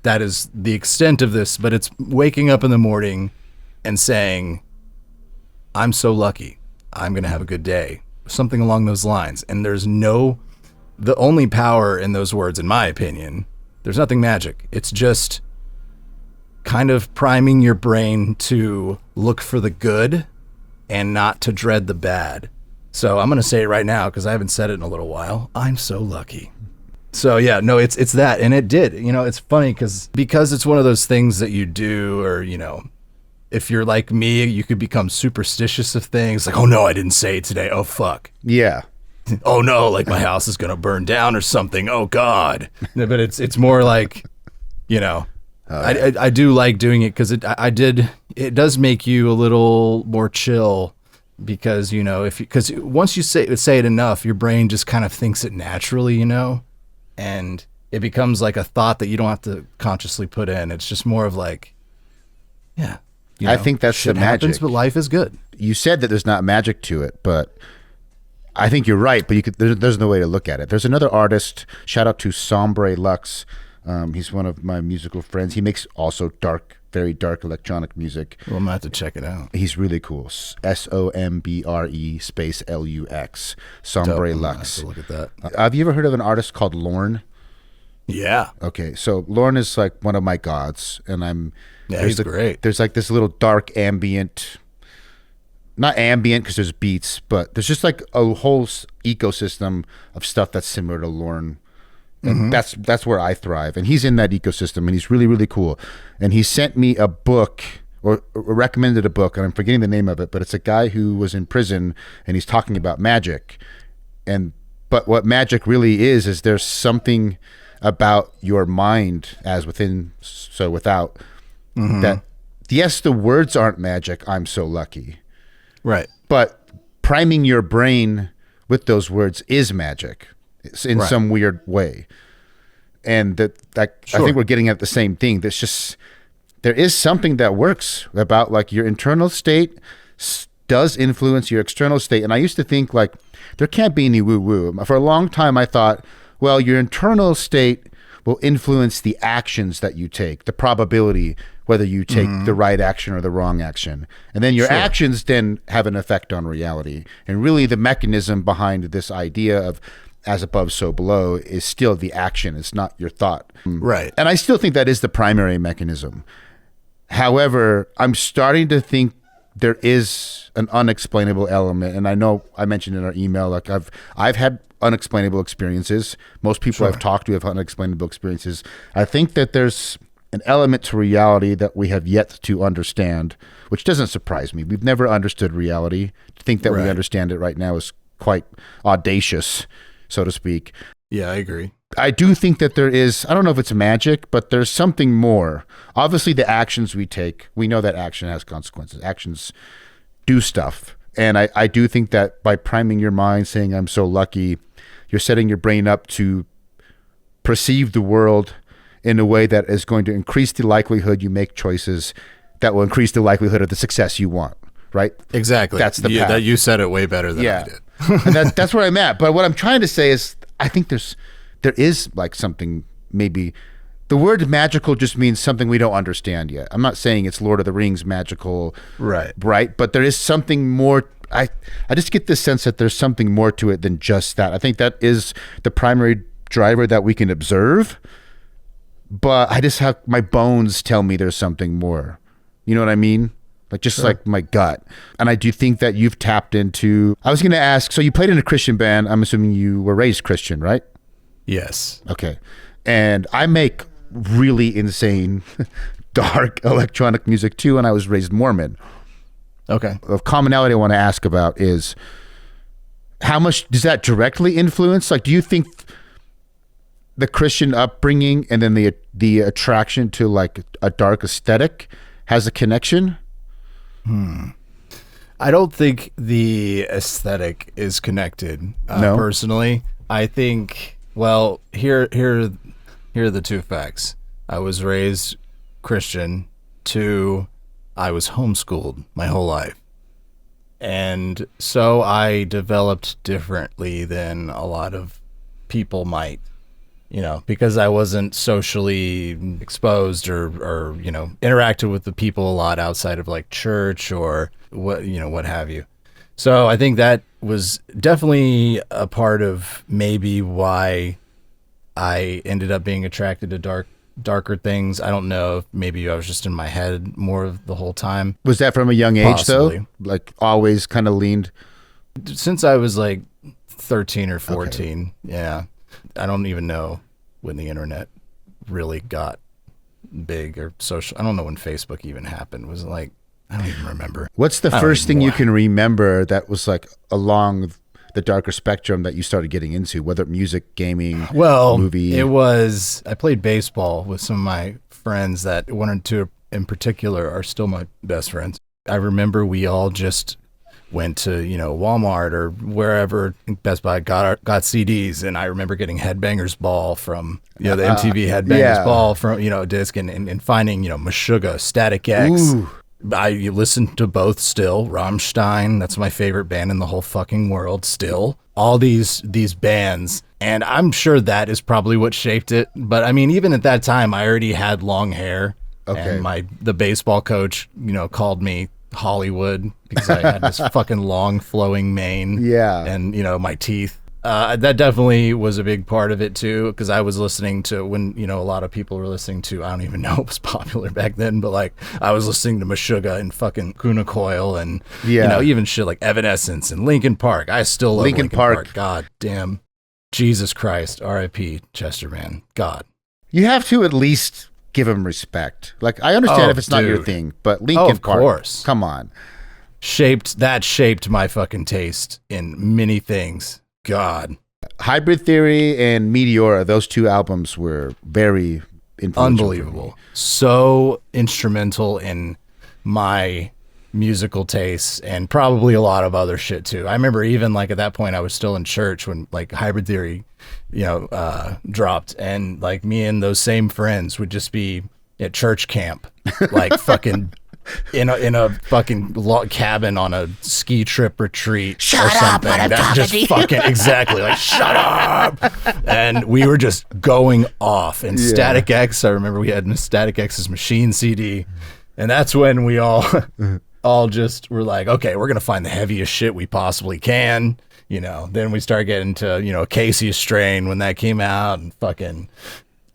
that is the extent of this, but it's waking up in the morning and saying, I'm so lucky, I'm going to have a good day, something along those lines. And the only power in those words, in my opinion, there's nothing magic. It's just kind of priming your brain to look for the good and not to dread the bad. So I'm going to say it right now because I haven't said it in a little while. I'm so lucky. So yeah, no, it's that. And it did. It's funny because it's one of those things that you do, or, if you're like me, you could become superstitious of things. Like, oh no, I didn't say it today. Oh fuck. Yeah. Oh no, like my house is going to burn down or something. Oh God. But it's more like, I do like doing it because it does make you a little more chill because, because once you say it enough, your brain just kind of thinks it naturally, and it becomes like a thought that you don't have to consciously put in. It's just more of like, yeah. I think that's the magic. Happens, but life is good. You said that there's not magic to it, but I think you're right, but there's no way to look at it. There's another artist, shout out to Sombre Lux. He's one of my musical friends. He makes also very dark electronic music. Well, I'm going to have to check it out. He's really cool. SOMBRE space LUX. Sombre Lux. Have to look at that. Have you ever heard of an artist called Lorne? Yeah. Okay, so Lorne is like one of my gods, and he's great. There's like this little dark ambient, not ambient because there's beats, but there's just like a whole ecosystem of stuff that's similar to Lorne. And that's where I thrive. And he's in that ecosystem, and he's really, really cool. And he sent me a book, or recommended a book, and I'm forgetting the name of it, but it's a guy who was in prison, and he's talking about magic. But what magic really is there's something about your mind, as within, so without, that, yes, the words aren't magic, I'm so lucky. Right. But priming your brain with those words is magic in some weird way. And I think we're getting at the same thing. There is something that works about like your internal state does influence your external state. And I used to think like there can't be any woo-woo. For a long time I thought, well, your internal state will influence the actions that you take, the probability whether you take the right action or the wrong action. And then your actions then have an effect on reality. And really the mechanism behind this idea of as above, so below is still the action. It's not your thought. Right. And I still think that is the primary mechanism. However, I'm starting to think there is an unexplainable element. And I know I mentioned in our email, like I've had unexplainable experiences. Most people I've talked to have unexplainable experiences. I think that there's an element to reality that we have yet to understand, which doesn't surprise me. We've never understood reality. To think that we understand it right now is quite audacious, so to speak. Yeah, I agree. I do think that there is, I don't know if it's magic, but there's something more. Obviously, the actions we take, we know that action has consequences. Actions do stuff. And I do think that by priming your mind, saying, I'm so lucky, you're setting your brain up to perceive the world in a way that is going to increase the likelihood you make choices that will increase the likelihood of the success you want, right? Exactly. That's the path. That you said it way better than I did. And that's where I'm at. But what I'm trying to say is, I think there is like something, maybe the word magical just means something we don't understand yet. I'm not saying it's Lord of the Rings magical, Right? But there is something more. I just get this sense that there's something more to it than just that. I think that is the primary driver that we can observe. But I just have my bones tell me there's something more. You know what I mean? Like just like my gut. And I do think that you've tapped into, I was going to ask, so you played in a Christian band. I'm assuming you were raised Christian, right? Yes. Okay. And I make really insane, dark electronic music too. And I was raised Mormon. Okay. A commonality I want to ask about is how much does that directly influence? Like, do you think the Christian upbringing and then the attraction to like a dark aesthetic has a connection? I don't think the aesthetic is connected. No? Personally, I think. Well, here are the two facts. I was raised Christian. 2, I was homeschooled my whole life, and so I developed differently than a lot of people might. Because I wasn't socially exposed or interacted with the people a lot outside of like church or what have you. So I think that was definitely a part of maybe why I ended up being attracted to darker things. I don't know if maybe I was just in my head more of the whole time. Was that from a young age Possibly. though? Like always kind of leaned? Since I was like 13 or 14. Okay. Yeah. I don't even know when the internet really got big or social. I don't know when Facebook even happened. Was it like, I don't even remember. What's the first thing you can remember that was like along the darker spectrum that you started getting into, whether music, gaming, movie? It was, I played baseball with some of my friends that 1 or 2 in particular are still my best friends. I remember we all just went to, Walmart or wherever, Best Buy, got CDs. And I remember getting Headbangers Ball from, the MTV Headbangers Ball from, disc and finding, Meshuggah, Static X. Ooh. I listened to both still. Rammstein, that's my favorite band in the whole fucking world still. All these bands. And I'm sure that is probably what shaped it. But I mean, even at that time, I already had long hair. Okay. And the baseball coach, called me Hollywood because I had this fucking long flowing mane. Yeah. And, my teeth. That definitely was a big part of it too, because I was listening to when, a lot of people were listening to, I don't even know it was popular back then, but like I was listening to Meshuggah and fucking Kuna Coil and, even shit like Evanescence and Linkin Park. I still love Linkin Park. God damn. Jesus Christ. R.I.P. Chester, man. God. You have to at least give him respect. Like, I understand if it's not your thing, but Linkin Park, course. Come on. Shaped my fucking taste in many things. God. Hybrid Theory and Meteora, those 2 albums were very influential. Unbelievable. So instrumental in my musical tastes and probably a lot of other shit too. I remember even like at that point I was still in church when like Hybrid Theory, dropped, and like me and those same friends would just be at church camp, like fucking in a fucking log cabin on a ski trip retreat or something. That just fucking exactly like shut up. And we were just going off. And Static X, I remember we had Static X's Machine CD, and that's when we all just were like, okay, we're gonna find the heaviest shit we possibly can. Then we start getting to Casey Strain when that came out, and fucking.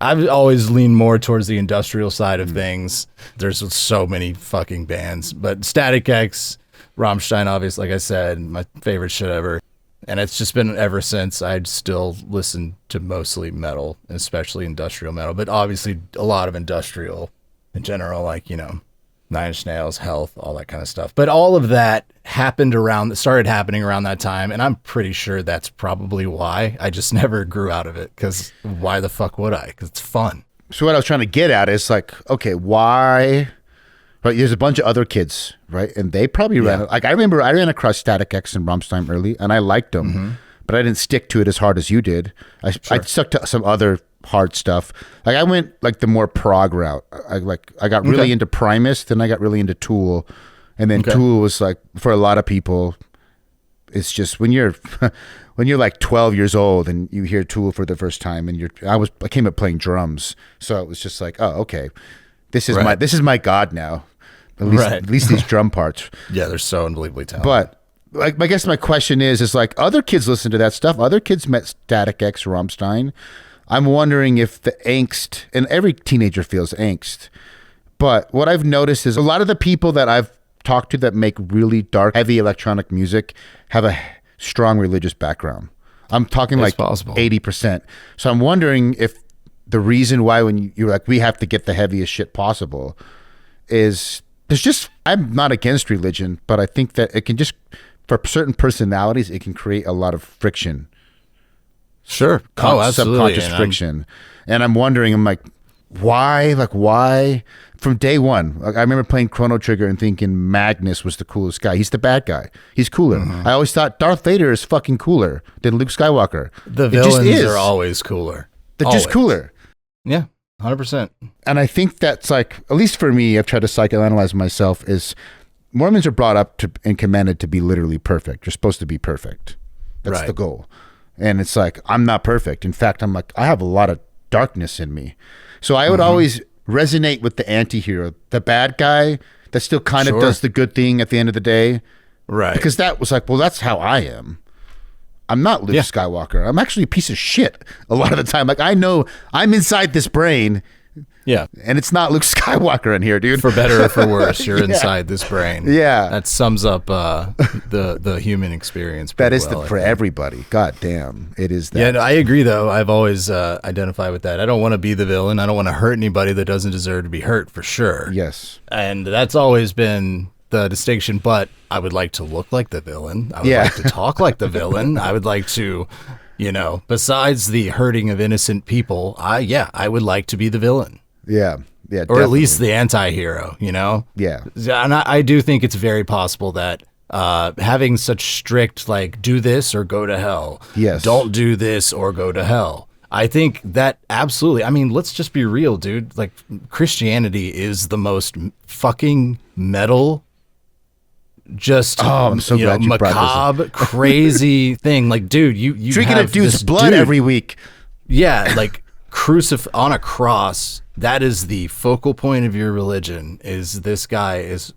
I've always leaned more towards the industrial side of things. There's so many fucking bands, but Static X, Rammstein, obviously, like I said, my favorite shit ever. And it's just been ever since. I'd still listen to mostly metal, especially industrial metal, but obviously a lot of industrial in general, like, Nine Inch Nails, Health, all that kind of stuff. But all of that started happening around that time, and I'm pretty sure that's probably why I just never grew out of it, because why the fuck would I? Because it's fun. So what I was trying to get at is like, okay, why? Right, there's a bunch of other kids, right? And they probably ran, like I remember I ran across Static X and Rammstein early, and I liked them, but I didn't stick to it as hard as you did. I stuck to some other hard stuff. Like I went like the more prog route. I got really into Primus, then I got really into Tool, and then Tool was like, for a lot of people, it's just when you're when you're like 12 years old and you hear Tool for the first time, and I came up playing drums, so it was just like, oh, okay, this is my god now. At least these drum parts. Yeah, they're so unbelievably talented. But like, I guess my question is like, other kids listen to that stuff. Other kids met Static X, Rammstein. I'm wondering if the angst, and every teenager feels angst, but what I've noticed is a lot of the people that I've talked to that make really dark, heavy electronic music have a strong religious background. I'm talking like possible. 80%. So I'm wondering if the reason why when you're like, we have to get the heaviest shit possible is there's just, I'm not against religion, but I think that it can just, for certain personalities, it can create a lot of friction. Sure. Absolutely. Subconscious friction. And I'm wondering, I'm like, why? Like, why? From day one, like, I remember playing Chrono Trigger and thinking Magnus was the coolest guy. He's the bad guy. He's cooler. I always thought Darth Vader is fucking cooler than Luke Skywalker. The villains are always cooler. They're just cooler. Yeah. 100%. And I think that's like, at least for me, I've tried to psychoanalyze myself, is Mormons are brought up to and commanded to be literally perfect. You're supposed to be perfect. That's the goal. And it's like, I'm not perfect. In fact, I'm like, I have a lot of darkness in me. So I would always resonate with the anti-hero, the bad guy that still kind of does the good thing at the end of the day. Right. Because that was like, well, that's how I am. I'm not Luke Skywalker. I'm actually a piece of shit a lot of the time. Like, I know I'm inside this brain. Yeah. And it's not Luke Skywalker in here, dude. For better or for worse, you're inside this brain. Yeah. That sums up the human experience. That is for everybody. God damn. It is that. Yeah, no, I agree, though. I've always identified with that. I don't want to be the villain. I don't want to hurt anybody that doesn't deserve to be hurt, for sure. Yes. And that's always been the distinction, but I would like to look like the villain. I would like to talk like the villain. I would like to, besides the hurting of innocent people, I would like to be the villain. Yeah. Yeah. Or definitely. at least the anti-hero, Yeah. And I do think it's very possible that having such strict, like, do this or go to hell. Yes. Don't do this or go to hell. I think that absolutely, I mean, let's just be real, dude. Like, Christianity is the most fucking metal, just I'm so glad you brought this up. macabre, crazy thing. Like, dude, you drinking have a dude's this blood every week. Yeah, like on a cross. That is the focal point of your religion. Is this guy is,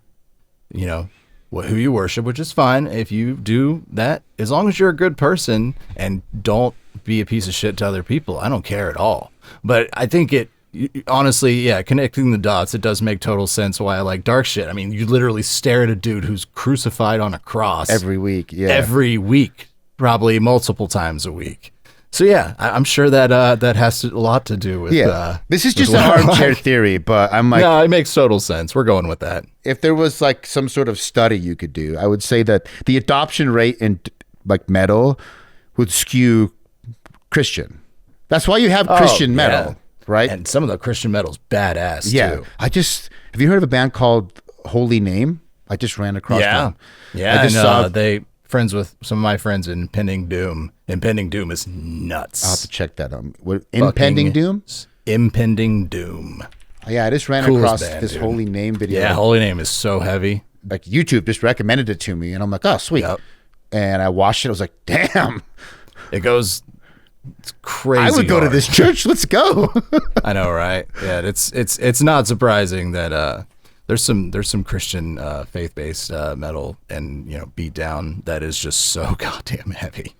who you worship, which is fine if you do that, as long as you're a good person and don't be a piece of shit to other people. I don't care at all. But I think honestly, connecting the dots, it does make total sense why I like dark shit. I mean, you literally stare at a dude who's crucified on a cross Every week. Yeah. every week, probably multiple times a week. So yeah, I'm sure that that has a lot to do with. This is just with an what I armchair like. theory, but I'm like, No, it makes total sense. We're going with that. if there was like some sort of study you could do, I would say that the adoption rate in like metal would skew Christian. That's why you have Christian metal, right? And some of the Christian metal's badass too. Have you heard of a band called Holy Name? I just ran across them. Yeah, I just and, saw. they friends with some of my friends in Impending Doom. Impending Doom is nuts. I'll have to check that out. Impending Doom? Impending Doom. Yeah, I just ran Coolest across band, this dude. Holy Name video. Yeah, Holy Name is so heavy. Like YouTube just recommended it to me, and I'm like, oh, sweet. Yep. And I watched it. I was like, damn. It goes. It's crazy. I would go to hard. this church. Let's go. I know, right? Yeah, it's not surprising that there's some Christian faith-based metal and beat down that is just so goddamn heavy.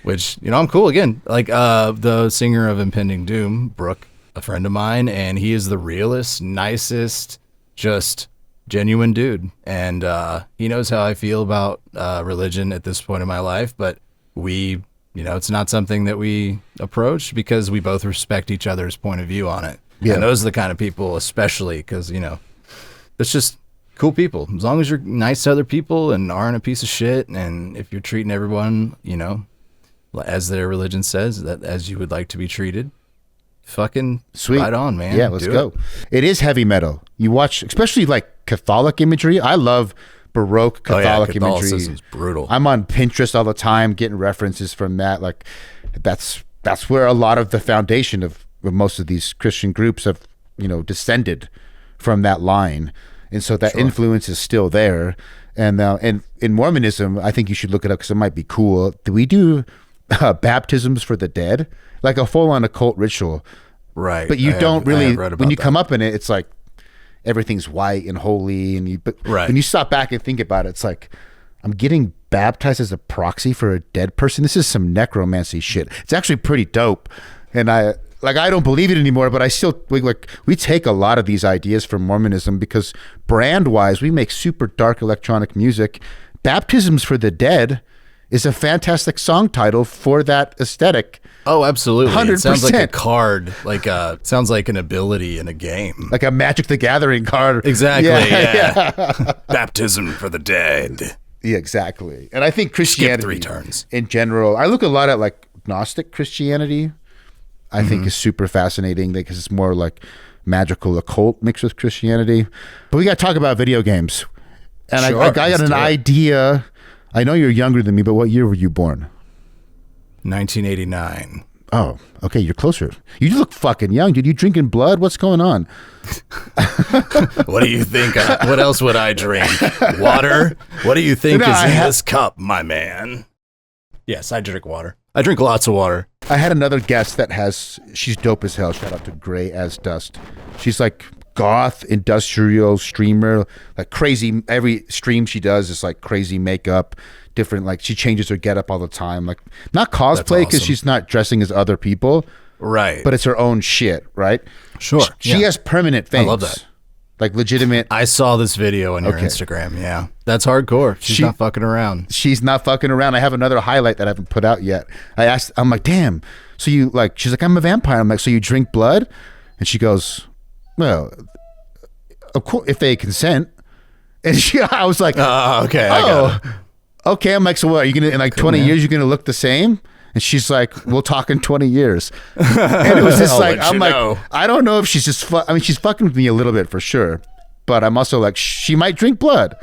Which I'm cool again. Like the singer of Impending Doom, Brooke, a friend of mine, and he is the realest, nicest, just genuine dude. And he knows how I feel about religion at this point in my life, but we. It's not something that we approach because we both respect each other's point of view on it. Yeah. And those are the kind of people, especially because, it's just cool people. As long as you're nice to other people and aren't a piece of shit, and if you're treating everyone, as their religion says, that as you would like to be treated, fucking Sweet. right on, man. Yeah, let's Do go. It is heavy metal. You watch, especially like Catholic imagery. I love Baroque Catholic imagery. Catholicism's brutal. I'm on Pinterest all the time getting references from that. Like that's where a lot of the foundation of most of these Christian groups have, descended from that line. And so that influence is still there. And in Mormonism, I think you should look it up because it might be cool. Do we do baptisms for the dead? Like a full-on occult ritual. Right. But you don't really, when you that. come up in it, it's like everything's white and holy. But when you stop back and think about it, it's like, I'm getting baptized as a proxy for a dead person. This is some necromancy shit. It's actually pretty dope. And I don't believe it anymore, but I still, we take a lot of these ideas from Mormonism because brand-wise, we make super dark electronic music. Baptisms for the Dead is a fantastic song title for that aesthetic. Oh, absolutely. 100%. It sounds like a card, sounds like an ability in a game. Like a Magic the Gathering card. Exactly, yeah. Baptism for the dead. Yeah, exactly. And I think Christianity, Skip 3 turns. In general, I look a lot at like Gnostic Christianity. I think is super fascinating because it's more like magical occult mixed with Christianity. But we got to talk about video games. And Sure, I got an idea. I know you're younger than me, but what year were you born? 1989. Oh, okay, you're closer. You look fucking young, dude. You drinking blood? What's going on? What do you think? What else would I drink? Water? What do you think is in this cup, my man? Yes, I drink water. I drink lots of water. I had another guest she's dope as hell. Shout out to Gray as Dust. She's like goth, industrial streamer, like crazy. Every stream she does is like crazy makeup, different, like she changes her getup all the time. Like not cosplay because she's not dressing as other people. Right. But it's her own shit, right? Sure. She has permanent fangs. I love that. Like legitimate. I saw this video on your Instagram. Yeah. That's hardcore. She's not fucking around. She's not fucking around. I have another highlight that I haven't put out yet. I'm like, damn. So you like, she's like, I'm a vampire. I'm like, so you drink blood? And she goes, well, of course, if they consent. And I was like, okay. I got it. Okay. I'm like, so what? Are you going to, in like 20 years, you're going to look the same? And she's like, we'll talk in 20 years. And it was just like, I'm like, I don't know if she's just, she's fucking with me a little bit for sure. But I'm also like, she might drink blood.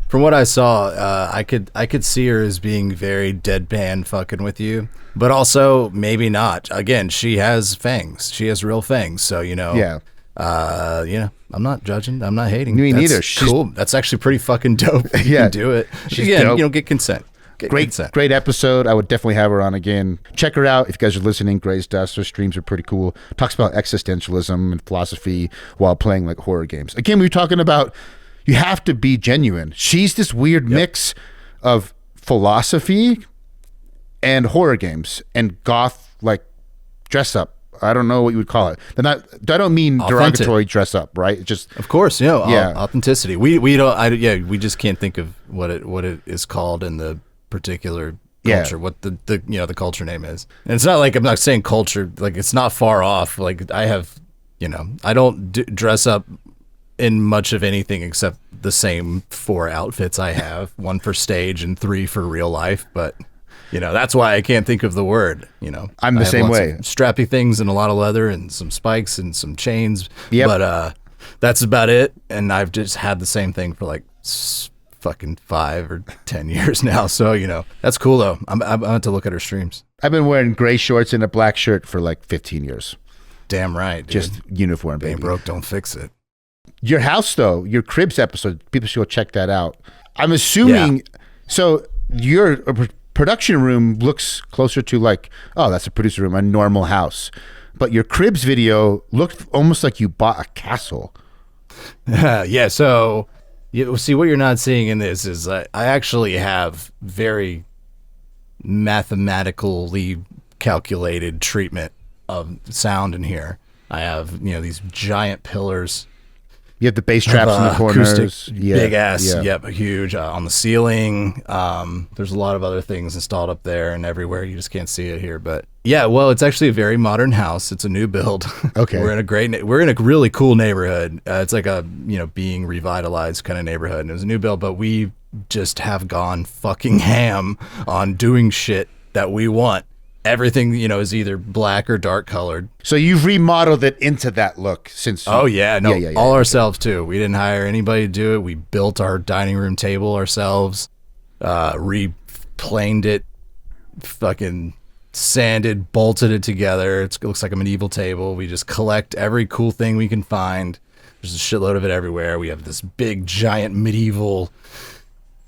From what I saw, I could see her as being very deadpan fucking with you. But also, maybe not. Again, she has fangs. She has real fangs. So, Yeah. I'm not judging. I'm not hating. Me neither. She's cool. That's actually pretty fucking dope. You Yeah. can do it. She's Again, dope. Get consent. Great episode. I would definitely have her on again. Check her out if you guys are listening. Gray's Dust. Her streams are pretty cool. Talks about existentialism and philosophy while playing like horror games. Again, we were talking about you have to be genuine. She's this weird mix of philosophy and horror games and goth like dress up. I don't know what you would call it. I don't mean Authentic. derogatory dress up, right? It's just of course, yeah. Authenticity. We don't. We just can't think of what it is called in the particular culture. What the culture name is. And it's not like I'm not saying culture. Like it's not far off. Like I have, I don't dress up in much of anything except the same 4 outfits I have, 1 for stage and 3 for real life. But that's why I can't think of the word. I'm the same way. Strappy things and a lot of leather and some spikes and some chains. Yep. But that's about it. And I've just had the same thing for like fucking 5 or 10 years now. So that's cool though. I'm about to look at her streams. I've been wearing gray shorts and a black shirt for like 15 years. Damn right, dude. Just uniform, baby. Ain't broke, don't fix it. Your house, though, your Cribs episode, people should go check that out. I'm assuming, so your production room looks closer to like, oh, that's a producer room, a normal house. But your Cribs video looked almost like you bought a castle. Yeah, so see, what you're not seeing in this is I actually have very mathematically calculated treatment of sound in here. I have, these giant pillars You have the bass traps in the corners. Acoustic, big ass, yep, huge on the ceiling. There's a lot of other things installed up there and everywhere. You just can't see it here, but yeah. Well, it's actually a very modern house. It's a new build. Okay, we're in a really cool neighborhood. It's like a being revitalized kind of neighborhood. And it was a new build, but we just have gone fucking ham on doing shit that we want. Everything, is either black or dark colored. So you've remodeled it into that look since. Oh yeah, no, all ourselves too. We didn't hire anybody to do it. We built our dining room table ourselves, replaned it, fucking sanded, bolted it together. It looks like a medieval table. We just collect every cool thing we can find. There's a shitload of it everywhere. We have this big, giant medieval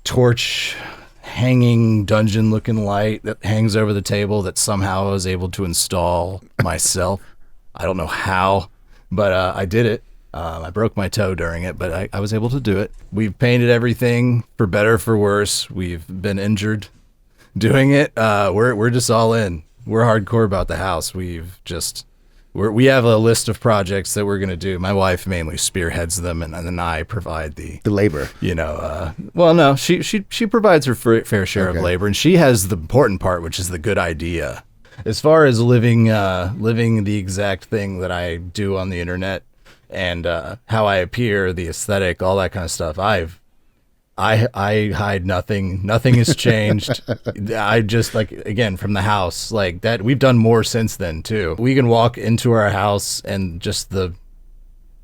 torch hanging dungeon looking light that hangs over the table that somehow I was able to install myself. I don't know how, but I did it. I broke my toe during it, but I was able to do it. We've painted everything for better or for worse. We've been injured doing it. We're just all in. We're hardcore about the house. We have a list of projects that we're going to do. My wife mainly spearheads them, and then I provide the labor. Well, no, she provides her fair share of labor, and she has the important part, which is the good idea. As far as living the exact thing that I do on the internet and how I appear, the aesthetic, all that kind of stuff, I hide nothing. Nothing has changed. I just again, from the house like that. We've done more since then too. We can walk into our house and just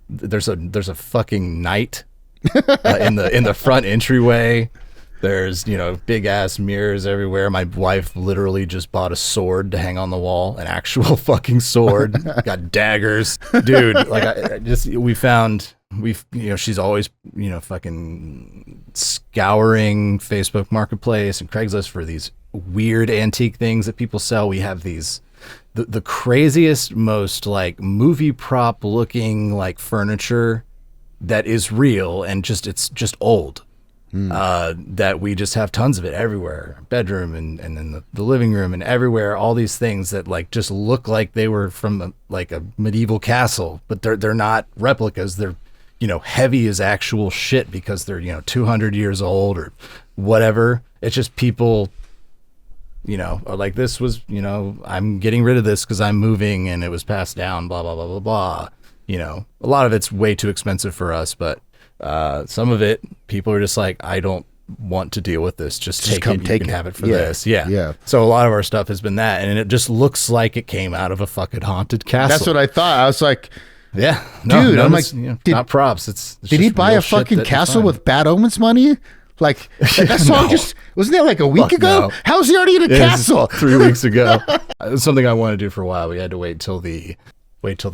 there's a fucking knight in the front entryway. There's big ass mirrors everywhere. My wife literally just bought a sword to hang on the wall, an actual fucking sword. Got daggers, dude. She's always, fucking scouring Facebook Marketplace and Craigslist for these weird antique things that people sell. We have these, the craziest, most movie prop looking furniture that is real and it's just old. That we just have tons of it everywhere, bedroom and in the living room and everywhere. All these things that just look like they were from a medieval castle, but they're not replicas. They're heavy as actual shit because they're 200 years old or whatever. It's just people are like, this was I'm getting rid of this because I'm moving and it was passed down, blah blah blah blah blah. A lot of it's way too expensive for us, but some of it, people are just like, I don't want to deal with this. Just take it. You can have it for this. Yeah. So a lot of our stuff has been that, and it just looks like it came out of a fucking haunted castle. That's what I thought. I was like, yeah, dude. I'm like, not props. Did he buy a fucking castle with Bad Omens money? That song just wasn't that a week ago? No. How is he already in a castle? 3 weeks ago. It was something I wanted to do for a while. We had to wait till the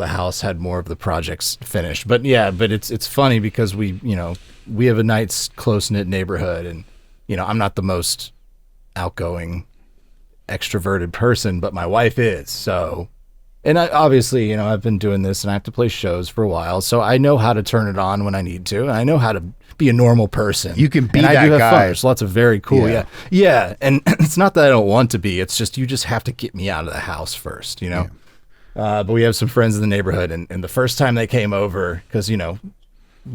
house had more of the projects finished. But yeah, it's funny because we have a nice close knit neighborhood, and I'm not the most outgoing, extroverted person, but my wife is. So, and I obviously I've been doing this and I have to play shows for a while, so I know how to turn it on when I need to, and I know how to be a normal person. You can be and that I do have guy. Fun. There's lots of very cool, yeah. And it's not that I don't want to be. It's just you just have to get me out of the house first, Yeah. But we have some friends in the neighborhood, and the first time they came over, because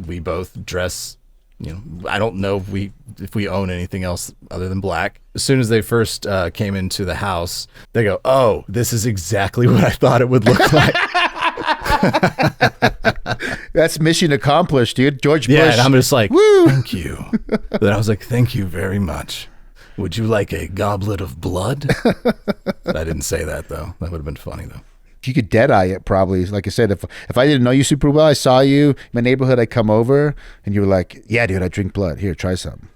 we both dress, I don't know if we own anything else other than black. As soon as they first came into the house, they go, "Oh, this is exactly what I thought it would look like." That's mission accomplished, dude. George Bush. Yeah, and I'm just like, woo! Thank you. Then I was like, thank you very much. Would you like a goblet of blood? I didn't say that though. That would have been funny though. You could dead-eye it probably. Like I said, if I didn't know you super well, I saw you in my neighborhood, I'd come over and you were like, yeah, dude, I drink blood. Here, try some.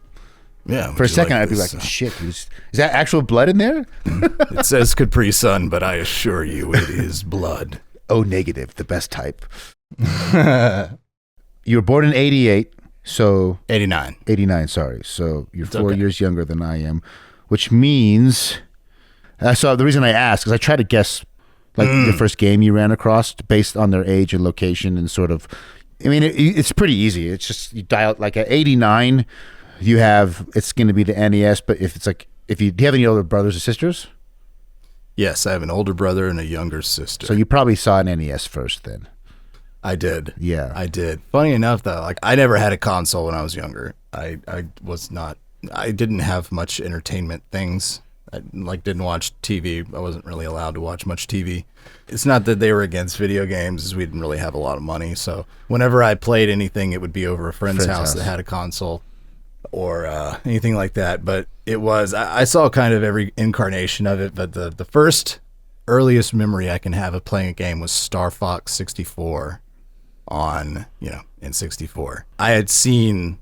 Yeah. For a second, I'd be like, shit, dude, is that actual blood in there? It says Capri Sun, but I assure you it is blood. O negative, the best type. You were born in 88, so... 89. 89, sorry. So you're 4 years younger than I am, which means... so the reason I asked is I try to guess the first game you ran across based on their age and location and sort of... I mean, it's pretty easy. It's just you dial... At 89, you have... It's going to be the NES, but if it's do you have any older brothers or sisters? Yes, I have an older brother and a younger sister. So you probably saw an NES first then. I did. Yeah. I did. Funny enough, though, like I never had a console when I was younger. I didn't have much entertainment things. I didn't watch TV. I wasn't really allowed to watch much TV. It's not that they were against video games, as we didn't really have a lot of money. So whenever I played anything, it would be over a friend's house that had a console or anything like that. But it was, I saw kind of every incarnation of it. But the first earliest memory I can have of playing a game was Star Fox 64 on, N64. I had seen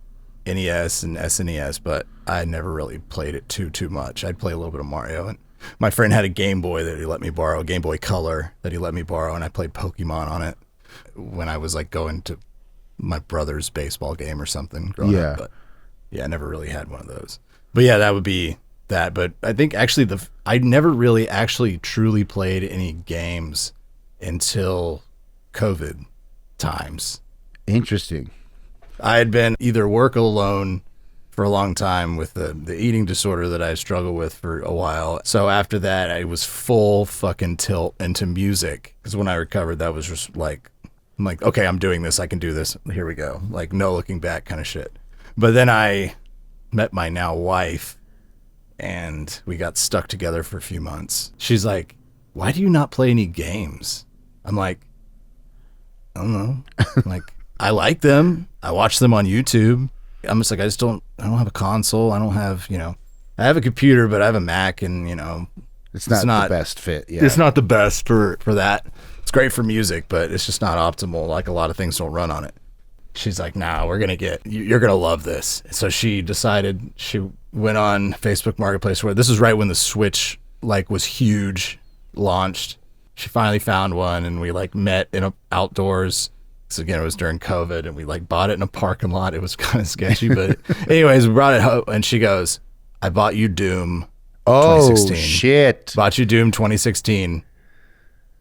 NES and SNES, but I never really played it too much. I'd play a little bit of Mario, and my friend had a Game Boy that he let me borrow, a Game Boy Color that he let me borrow, and I played Pokemon on it when I was like going to my brother's baseball game or something growing up. But yeah, I never really had one of those. But yeah, that would be that. But I think actually I never really actually truly played any games until COVID times. Interesting. I had been either work alone for a long time with the eating disorder that I struggled with for a while. So after that, I was full fucking tilt into music. Because when I recovered, that was just like, I'm like, okay, I'm doing this. I can do this. Here we go. Like no looking back kind of shit. But then I met my now wife and we got stuck together for a few months. She's like, why do you not play any games? I'm like, I don't know. Like, I like them. I watch them on YouTube. I'm just like, I don't have a console. I don't have, I have a computer, but I have a Mac and, it's not the best fit. Yeah. It's not the best for that. It's great for music, but it's just not optimal. Like a lot of things don't run on it. She's like, nah, you're going to love this. So she decided, she went on Facebook Marketplace where this is right when the Switch was huge, launched. She finally found one and we met in outdoors. So again, it was during COVID and we bought it in a parking lot. It was kind of sketchy, but anyways, we brought it home and she goes, I bought you Doom 2016. Oh, shit. Bought you Doom 2016.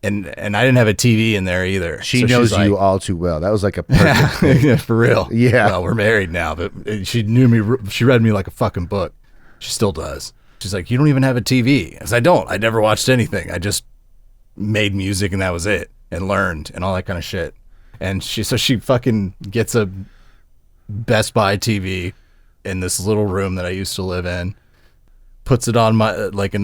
And I didn't have a TV in there either. She knows you all too well. That was like a perfect thing. Yeah, for real. Yeah. Well, we're married now, but she knew me. She read me like a fucking book. She still does. She's like, you don't even have a TV. I said, I don't. I never watched anything. I just made music and that was it, and learned and all that kind of shit. And she fucking gets a Best Buy TV in this little room that I used to live in, puts it on my in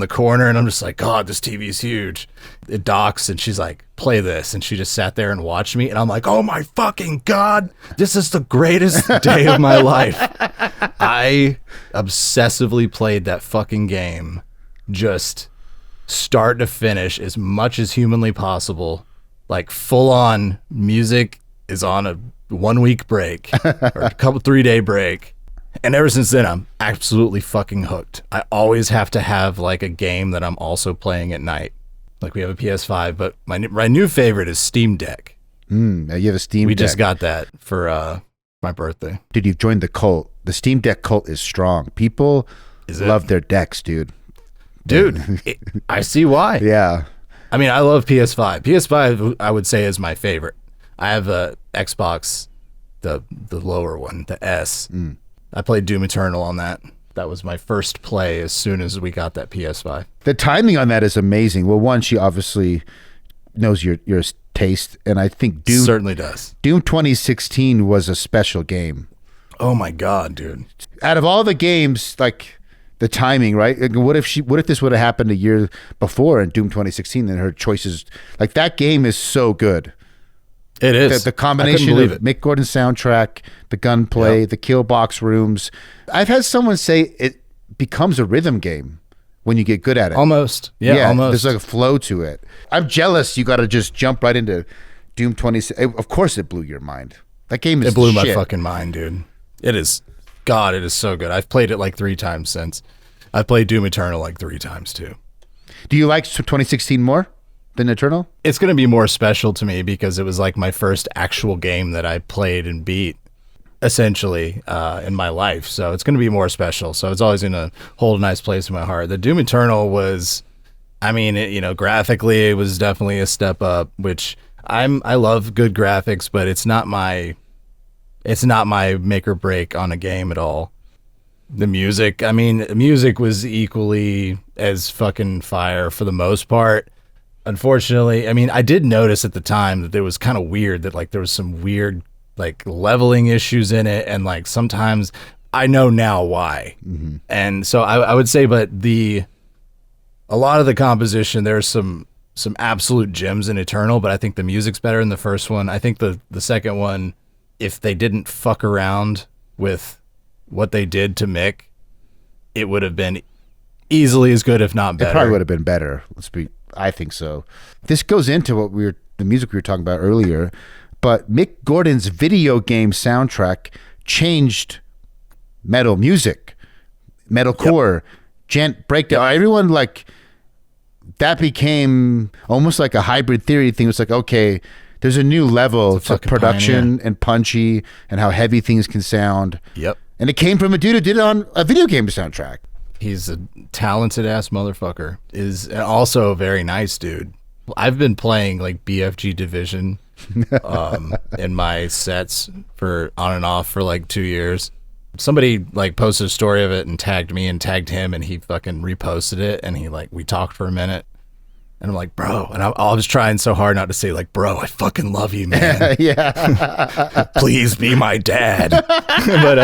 the corner, and I'm just like, God, this TV's huge. It docks and she's like, play this, and she just sat there and watched me, and I'm like, oh my fucking God, this is the greatest day of my life. I obsessively played that fucking game, just start to finish as much as humanly possible. Like full on music is on a 1 week break or a 3-day break. And ever since then, I'm absolutely fucking hooked. I always have to have a game that I'm also playing at night. Like we have a PS5, but my new favorite is Steam Deck. Now you have a Steam Deck. We just got that for my birthday. Dude, you've joined the cult. The Steam Deck cult is strong. People love their decks, dude. Dude, I see why. Yeah. I mean, I love PS5. PS5, I would say, is my favorite. I have a Xbox, the lower one, the S. I played Doom Eternal on that. That was my first play as soon as we got that PS5. The timing on that is amazing. Well, one, she obviously knows your taste, and I think Doom certainly does. Doom 2016 was a special game. Oh my God, dude! Out of all the games, the timing, right? What if this would have happened a year before in Doom 2016? And her choices, that game is so good. It is. The combination of Mick Gordon's soundtrack, the gunplay, the kill box rooms. I've had someone say it becomes a rhythm game when you get good at it. Almost. Yeah, almost. There's a flow to it. I'm jealous you got to just jump right into Doom 2016. Of course it blew your mind. That game is It blew shit. my fucking mind, dude. It is. God, it is so good. I've played it 3 times since. I've played Doom Eternal 3 times too. Do you like 2016 more than Eternal? It's going to be more special to me because it was my first actual game that I played and beat, essentially, in my life. So it's going to be more special. So it's always going to hold a nice place in my heart. The Doom Eternal was, I mean, graphically, it was definitely a step up, which I love good graphics, but it's not my make or break on a game at all. The music was equally as fucking fire for the most part, Unfortunately, I mean, I did notice at the time that it was kind of weird that like there was some weird like leveling issues in it, and like sometimes I know now why. And so I would say, but a lot of the composition, there's some absolute gems in Eternal, but I think the music's better in the first one. I think the second one, if they didn't fuck around with what they did to Mick, it would have been easily as good, if not better. It probably would have been better. I think so. This goes into the music we were talking about earlier, but Mick Gordon's video game soundtrack changed metal music, metalcore, gent breakdown. Everyone like that became almost like a hybrid theory thing. It was like, okay, there's a new level to production and punchy and how heavy things can sound. Yep. And it came from a dude who did it on a video game soundtrack. He's a talented ass motherfucker. Is also a very nice dude. I've been playing like BFG Division in my sets for on and off for like 2 years. Somebody like posted a story of it and tagged me and tagged him, and he fucking reposted it, and we talked for a minute. And I'm like, bro, and I was trying so hard not to say like, bro, I fucking love you, man. Yeah. Please be my dad. But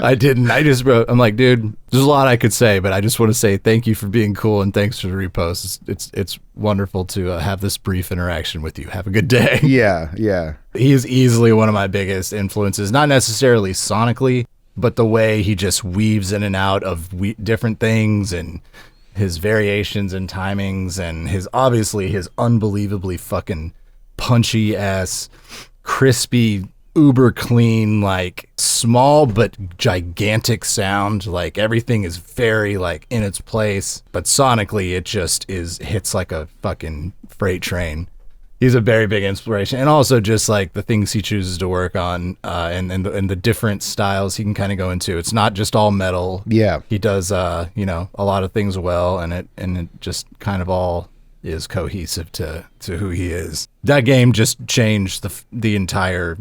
I didn't. I just wrote, I'm like, dude, there's a lot I could say, but I just want to say thank you for being cool and thanks for the repost. It's wonderful to have this brief interaction with you. Have a good day. Yeah, yeah. He is easily one of my biggest influences, not necessarily sonically, but the way he just weaves in and out of different things, and his variations and timings, and his unbelievably fucking punchy ass, crispy, uber clean, like small but gigantic sound. Like everything is very like in its place, but sonically it just hits like a fucking freight train. He's a very big inspiration, and also just like the things he chooses to work on, and the different styles he can kind of go into. It's not just all metal. Yeah, he does a lot of things well, and it just kind of all is cohesive to who he is. That game just changed the entire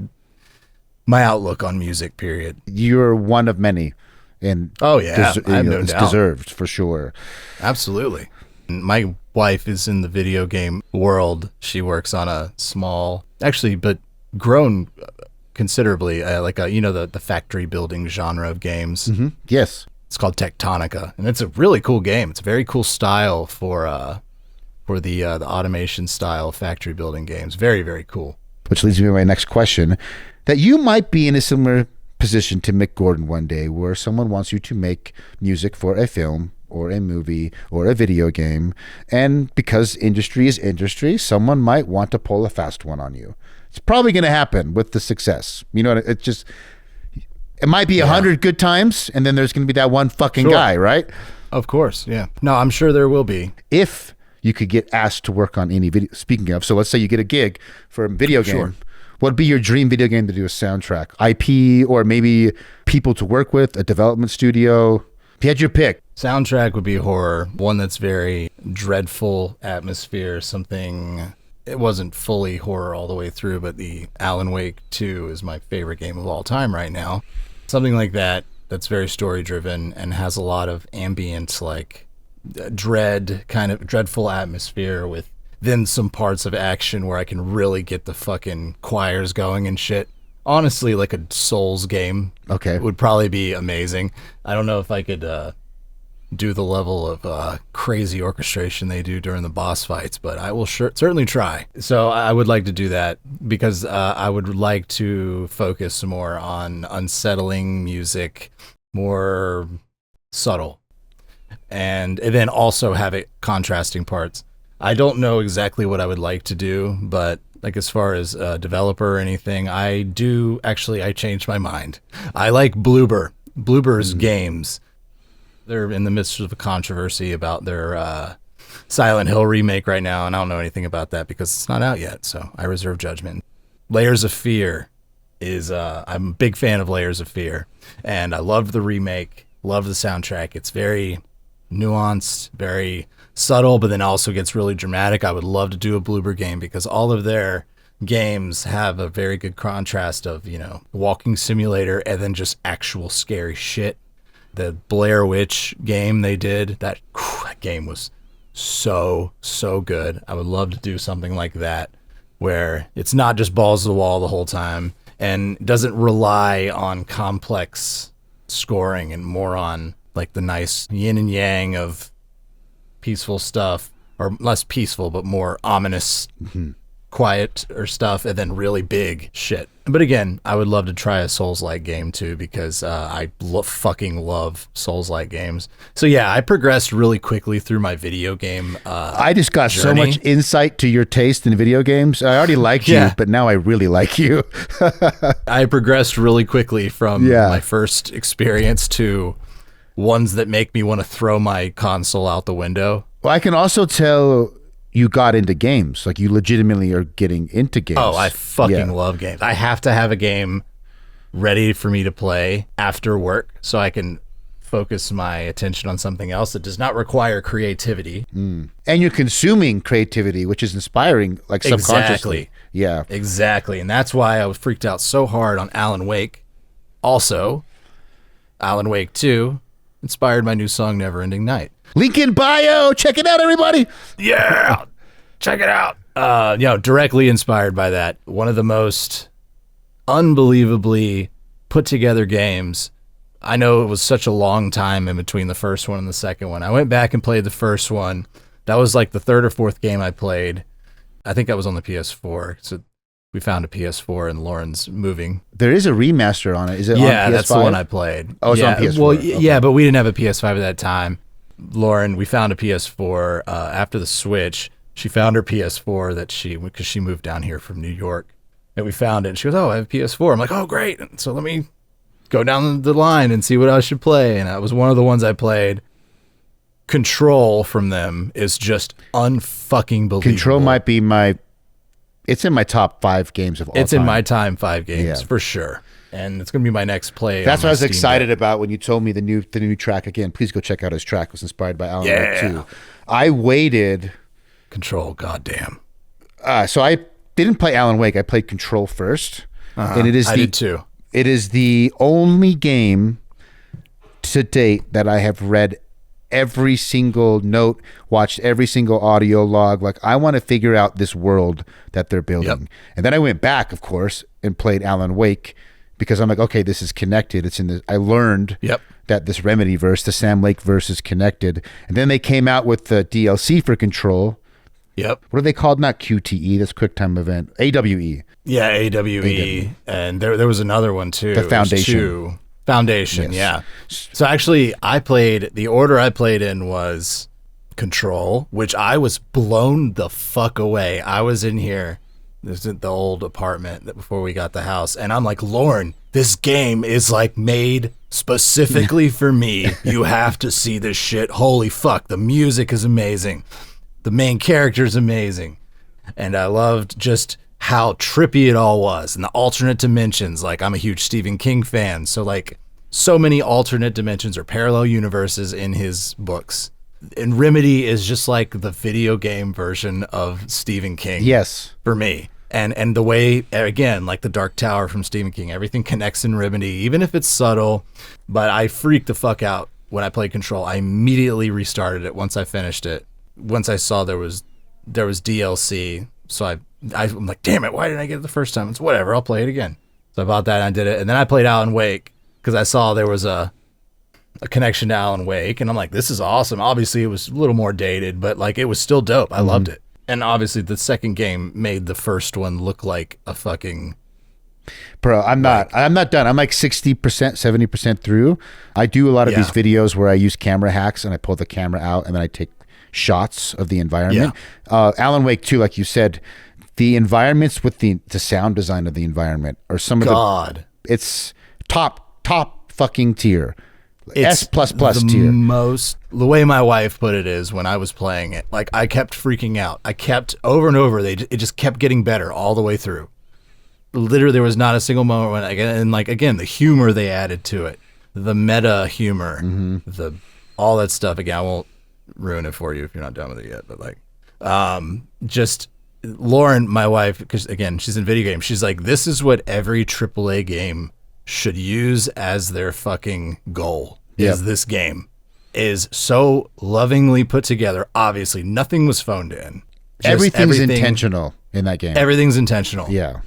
my outlook on music. Period. You're one of many, and I have no it's doubt. Deserved for sure. Absolutely. My wife is in the video game world. She works on a small, but grown considerably, the factory building genre of games. Mm-hmm. Yes. It's called Tectonica, and it's a really cool game. It's a very cool style for the automation style factory building games. Very, very cool. Which leads me to my next question, that you might be in a similar position to Mick Gordon one day, where someone wants you to make music for a film or a movie or a video game, and because industry is industry, someone might want to pull a fast one on you. It's probably going to happen with the success. It might be 100 good times, and then there's going to be that one fucking guy, right? Of course, yeah. No, I'm sure there will be. If you could get asked to work on any video, speaking of, so let's say you get a gig for a video game, what would be your dream video game to do a soundtrack? IP, or maybe people to work with, a development studio? If you had your pick. Soundtrack would be horror, one that's very dreadful atmosphere, something. It wasn't fully horror all the way through, but the Alan Wake 2 is my favorite game of all time right now. Something like that, that's very story driven and has a lot of ambient, like dreadful atmosphere, with then some parts of action where I can really get the fucking choirs going and shit. Honestly, like a Souls game would probably be amazing. I don't know if I could do the level of crazy orchestration they do during the boss fights, but I will certainly try. So I would like to do that, because I would like to focus more on unsettling music, more subtle, and then also have it contrasting parts. I don't know exactly what I would like to do, but like as far as a developer or anything, I changed my mind. I like Bloober's games. They're in the midst of a controversy about their Silent Hill remake right now, and I don't know anything about that because it's not out yet, so I reserve judgment. Layers of Fear is, I'm a big fan of Layers of Fear, and I loved the remake, love the soundtrack. It's very nuanced, very subtle, but then also gets really dramatic. I would love to do a Bloober game, because all of their games have a very good contrast of, walking simulator and then just actual scary shit. The Blair Witch game they did, that game was so good. I would love to do something like that where it's not just balls to the wall the whole time and doesn't rely on complex scoring and more on like the nice yin and yang of peaceful stuff, or less peaceful but more ominous, quiet or stuff, and then really big shit. But again, I would love to try a Souls-like game too, because I fucking love Souls-like games. So yeah, I progressed really quickly through my video game I just got journey. so much insight to your taste in video games. I already liked you, but now I really like you. I progressed really quickly from my first experience to ones that make me want to throw my console out the window. Well, I can also tell you got into games. Like, you legitimately are getting into games. Oh, I fucking love games. I have to have a game ready for me to play after work so I can focus my attention on something else that does not require creativity. And you're consuming creativity, which is inspiring, like subconsciously. Exactly. Yeah. Exactly. And that's why I was freaked out so hard on Alan Wake. Also, Alan Wake 2 inspired my new song, Neverending Night. Link in bio. Check it out, everybody. Yeah. Check it out. Directly inspired by that. One of the most unbelievably put together games. I know it was such a long time in between the first one and the second one. I went back and played the first one. That was like the third or fourth game I played. I think that was on the PS4. So we found a PS4 and Lauren's moving. There is a remaster on it. Is it on PS5? Yeah, that's the one I played. Oh, it's on PS4. Well, yeah, but we didn't have a PS5 at that time. Lauren, we found a PS4 after the Switch. She found her PS4 because she moved down here from New York, and we found it. And she goes, "Oh, I have a PS4." I'm like, "Oh, great!" And so let me go down the line and see what I should play. And that was one of the ones I played. Control from them is just unfucking believable. Control might be it's in my top 5 games of all time. It's in my time 5 games for sure. And it's going to be my next play. That's what I was excited about when you told me the new track. Again, please go check out his track. It was inspired by Alan Wake 2. I waited. Control, goddamn. So I didn't play Alan Wake. I played Control first. And I did too. It is the only game to date that I have read every single note, watched every single audio log. Like, I want to figure out this world that they're building. Yep. And then I went back, of course, and played Alan Wake, because I'm like, okay, this is connected. It's in the. I learned that this Remedy verse, the Sam Lake verse, is connected. And then they came out with the DLC for Control. Yep. What are they called? Not QTE. That's QuickTime Event. AWE. Yeah, AWE. And there was another one too. The Foundation. Foundation. Yes. Yeah. So actually, the order I played in was Control, which I was blown the fuck away. I was in here. This is the old apartment that before we got the house. And I'm like, Lauren, this game is like made specifically for me. You have to see this shit. Holy fuck. The music is amazing. The main character is amazing. And I loved just how trippy it all was and the alternate dimensions. Like, I'm a huge Stephen King fan. So like so many alternate dimensions or parallel universes in his books. And Remedy is just like the video game version of Stephen King. Yes. For me. And the way, again, like the Dark Tower from Stephen King, everything connects in Remedy, even if it's subtle. But I freaked the fuck out when I played Control. I immediately restarted it once I finished it. Once I saw there was DLC. So I'm like, damn it, why didn't I get it the first time? It's whatever, I'll play it again. So I bought that and I did it. And then I played Alan Wake because I saw there was a connection to Alan Wake, and I'm like, this is awesome. Obviously, it was a little more dated, but like, it was still dope. I loved it. And obviously, the second game made the first one look like a fucking. Bro, I'm not done. I'm like 60%, 70% through. I do a lot of these videos where I use camera hacks and I pull the camera out and then I take shots of the environment. Alan Wake 2, like you said, the environments with the sound design of the environment are some of it's top fucking tier. It's S++ tier. The way my wife put it is, when I was playing it, like, I kept freaking out. I kept over and over. It just kept getting better all the way through. Literally, there was not a single moment when again, the humor they added to it, the meta humor, all that stuff. Again, I won't ruin it for you if you're not done with it yet. But like, just Lauren, my wife, because again, she's in video games. She's like, this is what every AAA game should use as their fucking goal. Is this game. is so lovingly put together. Obviously, nothing was phoned in. Just Everything's intentional in that game. Everything's intentional. Yeah.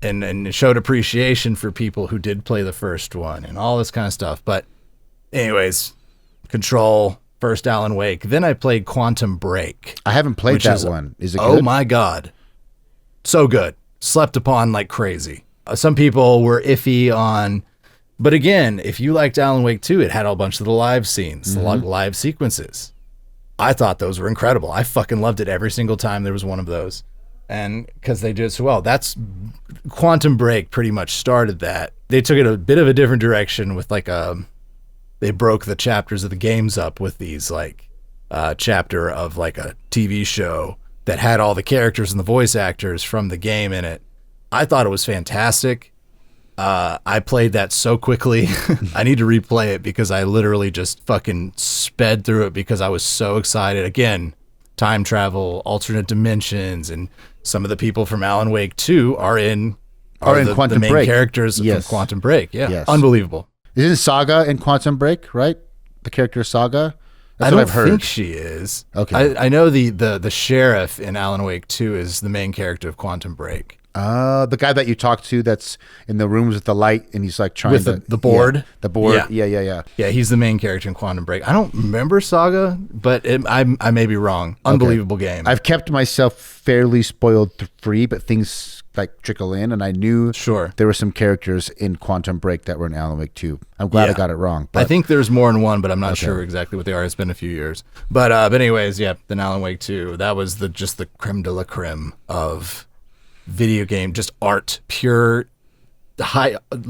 And it showed appreciation for people who did play the first one and all this kind of stuff. But anyways, Control, first Alan Wake. Then I played Quantum Break. I haven't played that one. Is it good? Oh my God. So good. Slept upon like crazy. Some people were iffy on, but again, if you liked Alan Wake 2, it had a bunch of the live scenes, the live sequences. I thought those were incredible. I fucking loved it every single time there was one of those. And because they did so well, that's Quantum Break pretty much started that. They took it a bit of a different direction with like they broke the chapters of the games up with these like chapter of like a TV show that had all the characters and the voice actors from the game in it. I thought it was fantastic. I played that so quickly. I need to replay it because I literally just fucking sped through it because I was so excited. Again, time travel, alternate dimensions, and some of the people from Alan Wake 2 are in Quantum the main Break. characters Yes. from Quantum Break. Yeah, Yes. unbelievable. Isn't Saga in Quantum Break, right? The character Saga? That's I don't what I've heard. think she is. Okay. I know the sheriff in Alan Wake 2 is the main character of Quantum Break. The guy that you talked to that's in the rooms with the light and he's like trying With to... the board? Yeah, the board. Yeah. Yeah. Yeah, he's the main character in Quantum Break. I don't remember Saga, but I may be wrong. Unbelievable game. I've kept myself fairly spoiled free, but things like trickle in, and I knew Sure. there were some characters in Quantum Break that were in Alan Wake 2. I'm glad I Yeah. got it wrong. I But think there's more than one, but I'm not sure exactly what they are. It's been a few years. But anyways, yeah, then Alan Wake 2, that was just the creme de la creme of video game, just art, pure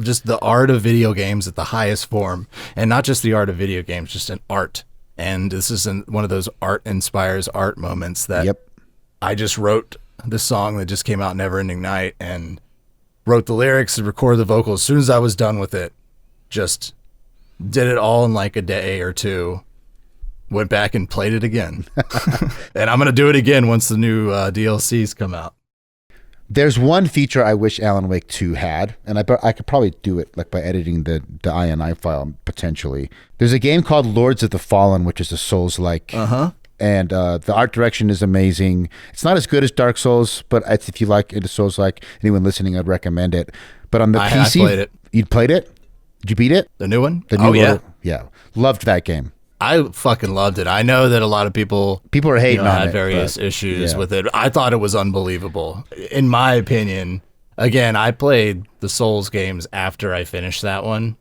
just the art of video games at the highest form, and not just the art of video games, just an art. And this is one of those art inspires art moments that Yep. I just wrote the song that just came out, Neverending Night, and wrote the lyrics and recorded the vocals. As soon as I was done with it, just did it all in like a day or two. Went back and played it again. And I'm going to do it again once the new DLCs come out. There's one feature I wish Alan Wake 2 had, and I could probably do it like by editing the INI file potentially. There's a game called Lords of the Fallen, which is a Souls-like. And the art direction is amazing. It's not as good as Dark Souls, but if you like into Souls-like, anyone listening, I'd recommend it. But on the PC, I played it. You played it? Did you beat it? The new one? The new yeah. Yeah. Loved that game. I fucking loved it. I know that a lot of people People are hating on had it. various but- issues yeah. with it. I thought it was unbelievable. In my opinion, again, I played the Souls games after I finished that one,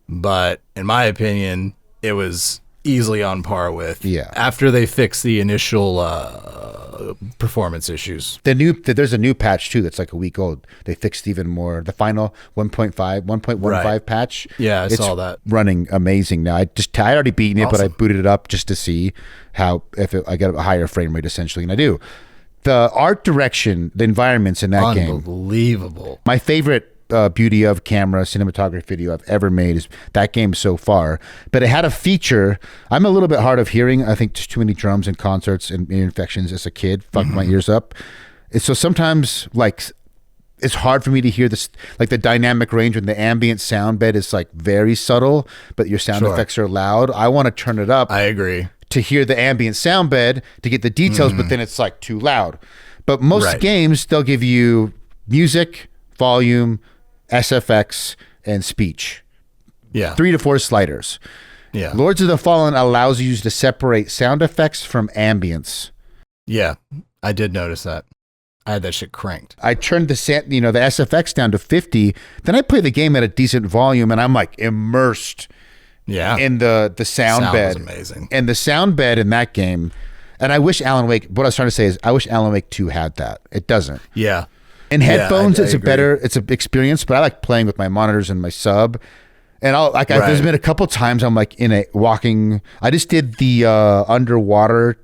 but in my opinion, it was easily on par with. Yeah. After they fixed the initial performance issues. There's a new patch too that's like a week old. They fixed even more. The final 1.15 Right. patch. Yeah, I it's saw that. running amazing now. I already beaten it, but I Awesome. booted it up just to see I get a higher frame rate essentially, and I do. The art direction, the environments in that game. Unbelievable. My favorite beauty of camera cinematography video I've ever made is that game so far. But it had a feature. I'm a little bit hard of hearing. I think just too many drums and concerts and ear infections as a kid fucked my ears up. And so sometimes like it's hard for me to hear this, like the dynamic range when the ambient sound bed is like very subtle, but your sound Sure. effects are loud. I want to turn it up I agree. to hear the ambient sound bed to get the details, but then it's like too loud. But most Right. games, they'll give you music, volume, SFX, and speech. Yeah. 3 to 4 sliders. Yeah. Lords of the Fallen allows you to separate sound effects from ambience. Yeah. I did notice that. I had that shit cranked. I turned the SFX down to 50. Then I play the game at a decent volume, and I'm like immersed Yeah. in the sound Sound bed. was amazing. And the sound bed in that game, and I wish Alan Wake, what I was trying to say is I wish Alan Wake 2 had that. It doesn't. Yeah. In headphones, I it's a agree. better experience, but I like playing with my monitors and my sub. And there's Right. been a couple times I'm like I just did the underwater,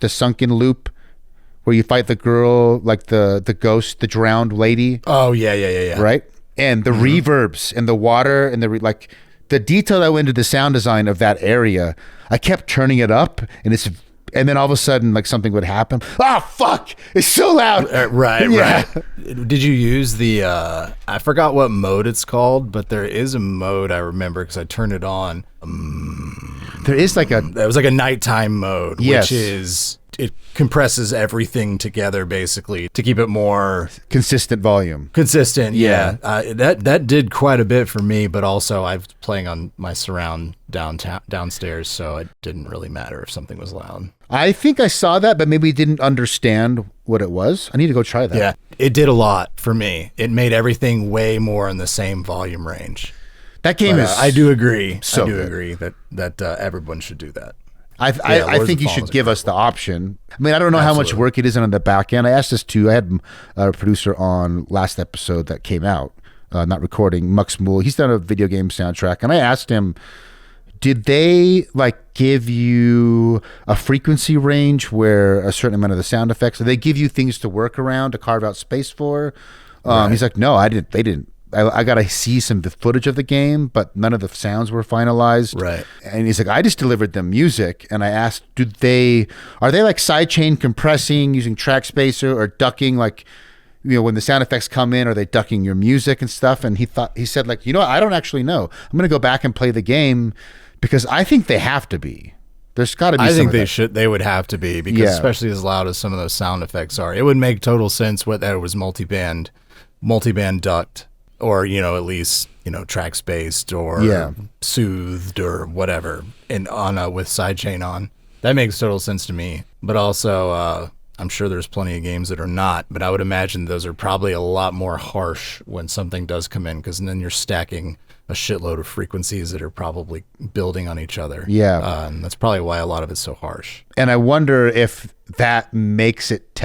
the sunken loop where you fight the girl, like the ghost, the drowned lady, Oh, yeah. right? And the reverbs and the water and the detail that went into the sound design of that area, I kept turning it up and then all of a sudden like something would happen. Oh, fuck. It's so loud. Right. Yeah. Did you use the, I forgot what mode it's called, but there is a mode I remember because I turned it on. There is like a That was like a nighttime mode, Yes. which is it compresses everything together basically to keep it more consistent volume. consistent. Yeah, that did quite a bit for me, but also I was playing on my surround downstairs, so it didn't really matter if something was loud. I think I saw that, but maybe didn't understand what it was. I need to go try that. Yeah, it did a lot for me. It made everything way more in the same volume range. That game But, is. I do agree. so I do good. agree that everyone should do that. I Lords think of you Fallen should is give us the option. I mean, I don't know how much Absolutely. work it is on the back end. I asked this too. I had a producer on last episode that came out, not recording, Mux Mool. He's done a video game soundtrack, and I asked him, did they like give you a frequency range where a certain amount of the sound effects? Did they give you things to work around to carve out space for? He's like, no, I didn't. They didn't. I got to see some footage of the game, but none of the sounds were finalized. Right. And he's like, I just delivered them music. And I asked, are they like sidechain compressing using track spacer or ducking, like, when the sound effects come in, are they ducking your music and stuff? And he said like, I don't actually know. I'm going to go back and play the game because I think they have to be. There's got to be I some think of they that. should. They would have to be because especially as loud as some of those sound effects are, it would make total sense that it was multiband ducked, or at least track spaced or soothed or whatever, and on with sidechain on. That makes total sense to me. But also, I'm sure there's plenty of games that are not. But I would imagine those are probably a lot more harsh when something does come in, because then you're stacking a shitload of frequencies that are probably building on each other. Yeah. And that's probably why a lot of it's so harsh. And I wonder if that makes it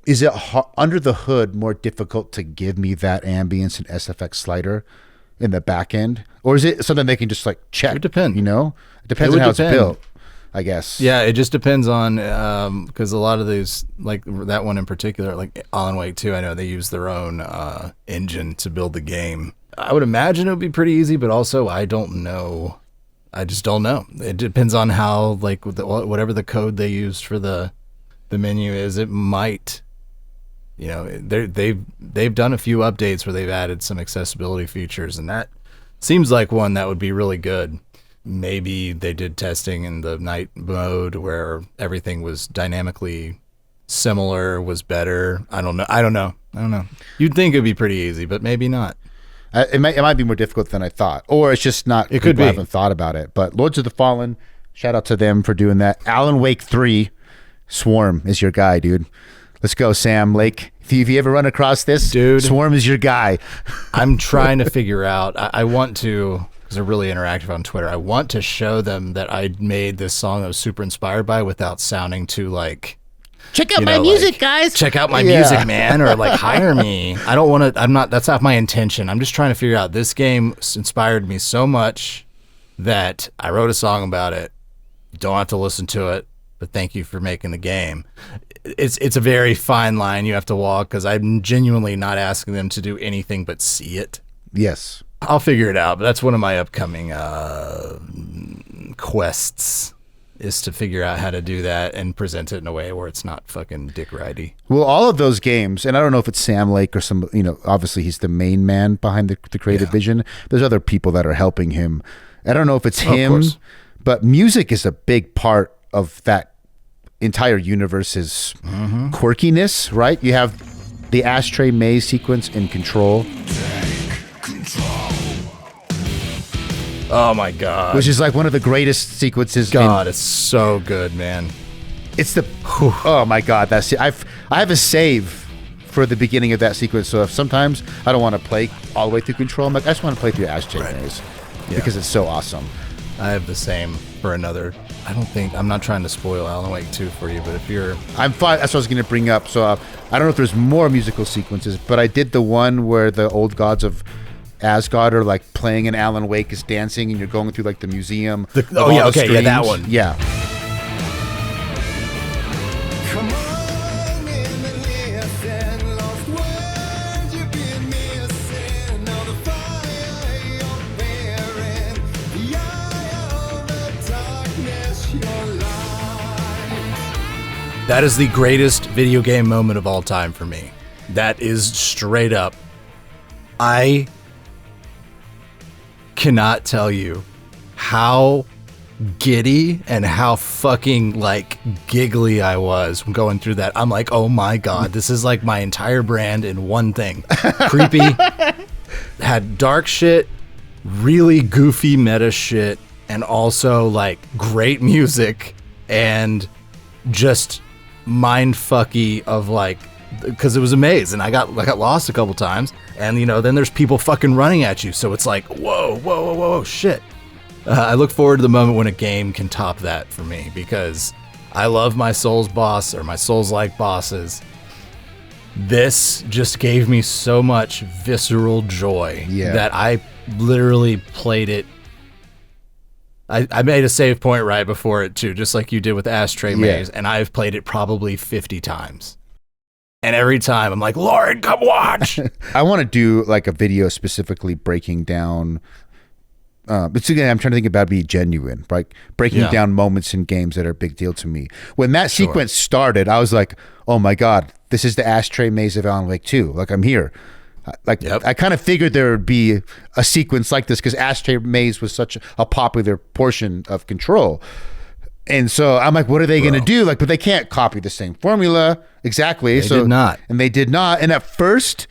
is it under the hood more difficult to give me that ambience and SFX slider in the back end? Or is it something they can just like check? It depends. It depends on how it's built, I guess. Yeah, it just depends on, because a lot of these, like that one in particular, like Alan Wake 2, I know they use their own engine to build the game. I would imagine it would be pretty easy, but also I don't know. I just don't know. It depends on how, like, whatever the code they used for the menu is, it might... they've done a few updates where they've added some accessibility features, and that seems like one that would be really good. Maybe they did testing in the night mode where everything was dynamically similar, was better. I don't know. You'd think it'd be pretty easy, but maybe not. It might be more difficult than I thought, or it's just not. It could people be. haven't thought about it. But Lords of the Fallen, shout out to them for doing that. Alan Wake 3, Swarm is your guy, dude. Let's go, Sam Lake. If you ever run across this, Dude. Swarm is your guy. I'm trying to figure out. I want to, because they're really interactive on Twitter. I want to show them that I made this song I was super inspired by without sounding too like, Check out my music, like, guys. check out my Yeah. music, man, or like hire me. I don't want to. That's not my intention. I'm just trying to figure out. This game inspired me so much that I wrote a song about it. You don't have to listen to it, but thank you for making the game. It's a very fine line you have to walk, because I'm genuinely not asking them to do anything but see it. Yes. I'll figure it out, but that's one of my upcoming quests, is to figure out how to do that and present it in a way where it's not fucking dick ridey. Well, all of those games, and I don't know if it's Sam Lake or some, obviously he's the main man behind the creative vision. There's other people that are helping him. I don't know if it's him, course. but music is a big part of that entire universe's quirkiness, right? You have the Ashtray Maze sequence in Control, Oh my god. which is like one of the greatest sequences. God, it's so good, man. It's the oh my god, that's I have a save for the beginning of that sequence. So if sometimes I don't want to play all the way through Control, I'm like, I just want to play through Ashtray Maze because it's so awesome. I have the same for another. I'm not trying to spoil Alan Wake 2 for you, but if you're... I'm fine. That's what I was going to bring up. So I don't know if there's more musical sequences, but I did the one where the old gods of Asgard are like playing and Alan Wake is dancing and you're going through like the museum. of all the that streams. one. Yeah. Come on in and listen, lost words you've been missing. All the fire you're bearing, the eye of the darkness, your light. That is the greatest video game moment of all time for me. That is straight up. I cannot tell you how giddy and how fucking like giggly I was going through that. I'm like, oh my God, this is like my entire brand in one thing. Creepy, had dark shit, really goofy meta shit, and also like great music and just mind fucky of like, because it was a maze and I got lost a couple times, and you know, then there's people fucking running at you, so it's like whoa, shit. I look forward to the moment when a game can top that for me, because I love my Souls boss or my Souls-like bosses. This just gave me so much visceral joy that I literally played it. I made a save point right before it too, just like you did with Ashtray Maze, and I've played it probably 50 times. And every time I'm like, Lauren, come watch. I want to do like a video specifically breaking down. But again, I'm trying to think about be genuine, right? Breaking down moments in games that are a big deal to me. When that sequence started, I was like, oh my God, this is the Ashtray Maze of Alan Wake 2. Like, I'm here. Like, I kind of figured there would be a sequence like this because Ashtray Maze was such a popular portion of Control. And so I'm like, what are they going to do? Like, but they can't copy the same formula exactly. They did not. And they did not. And at first,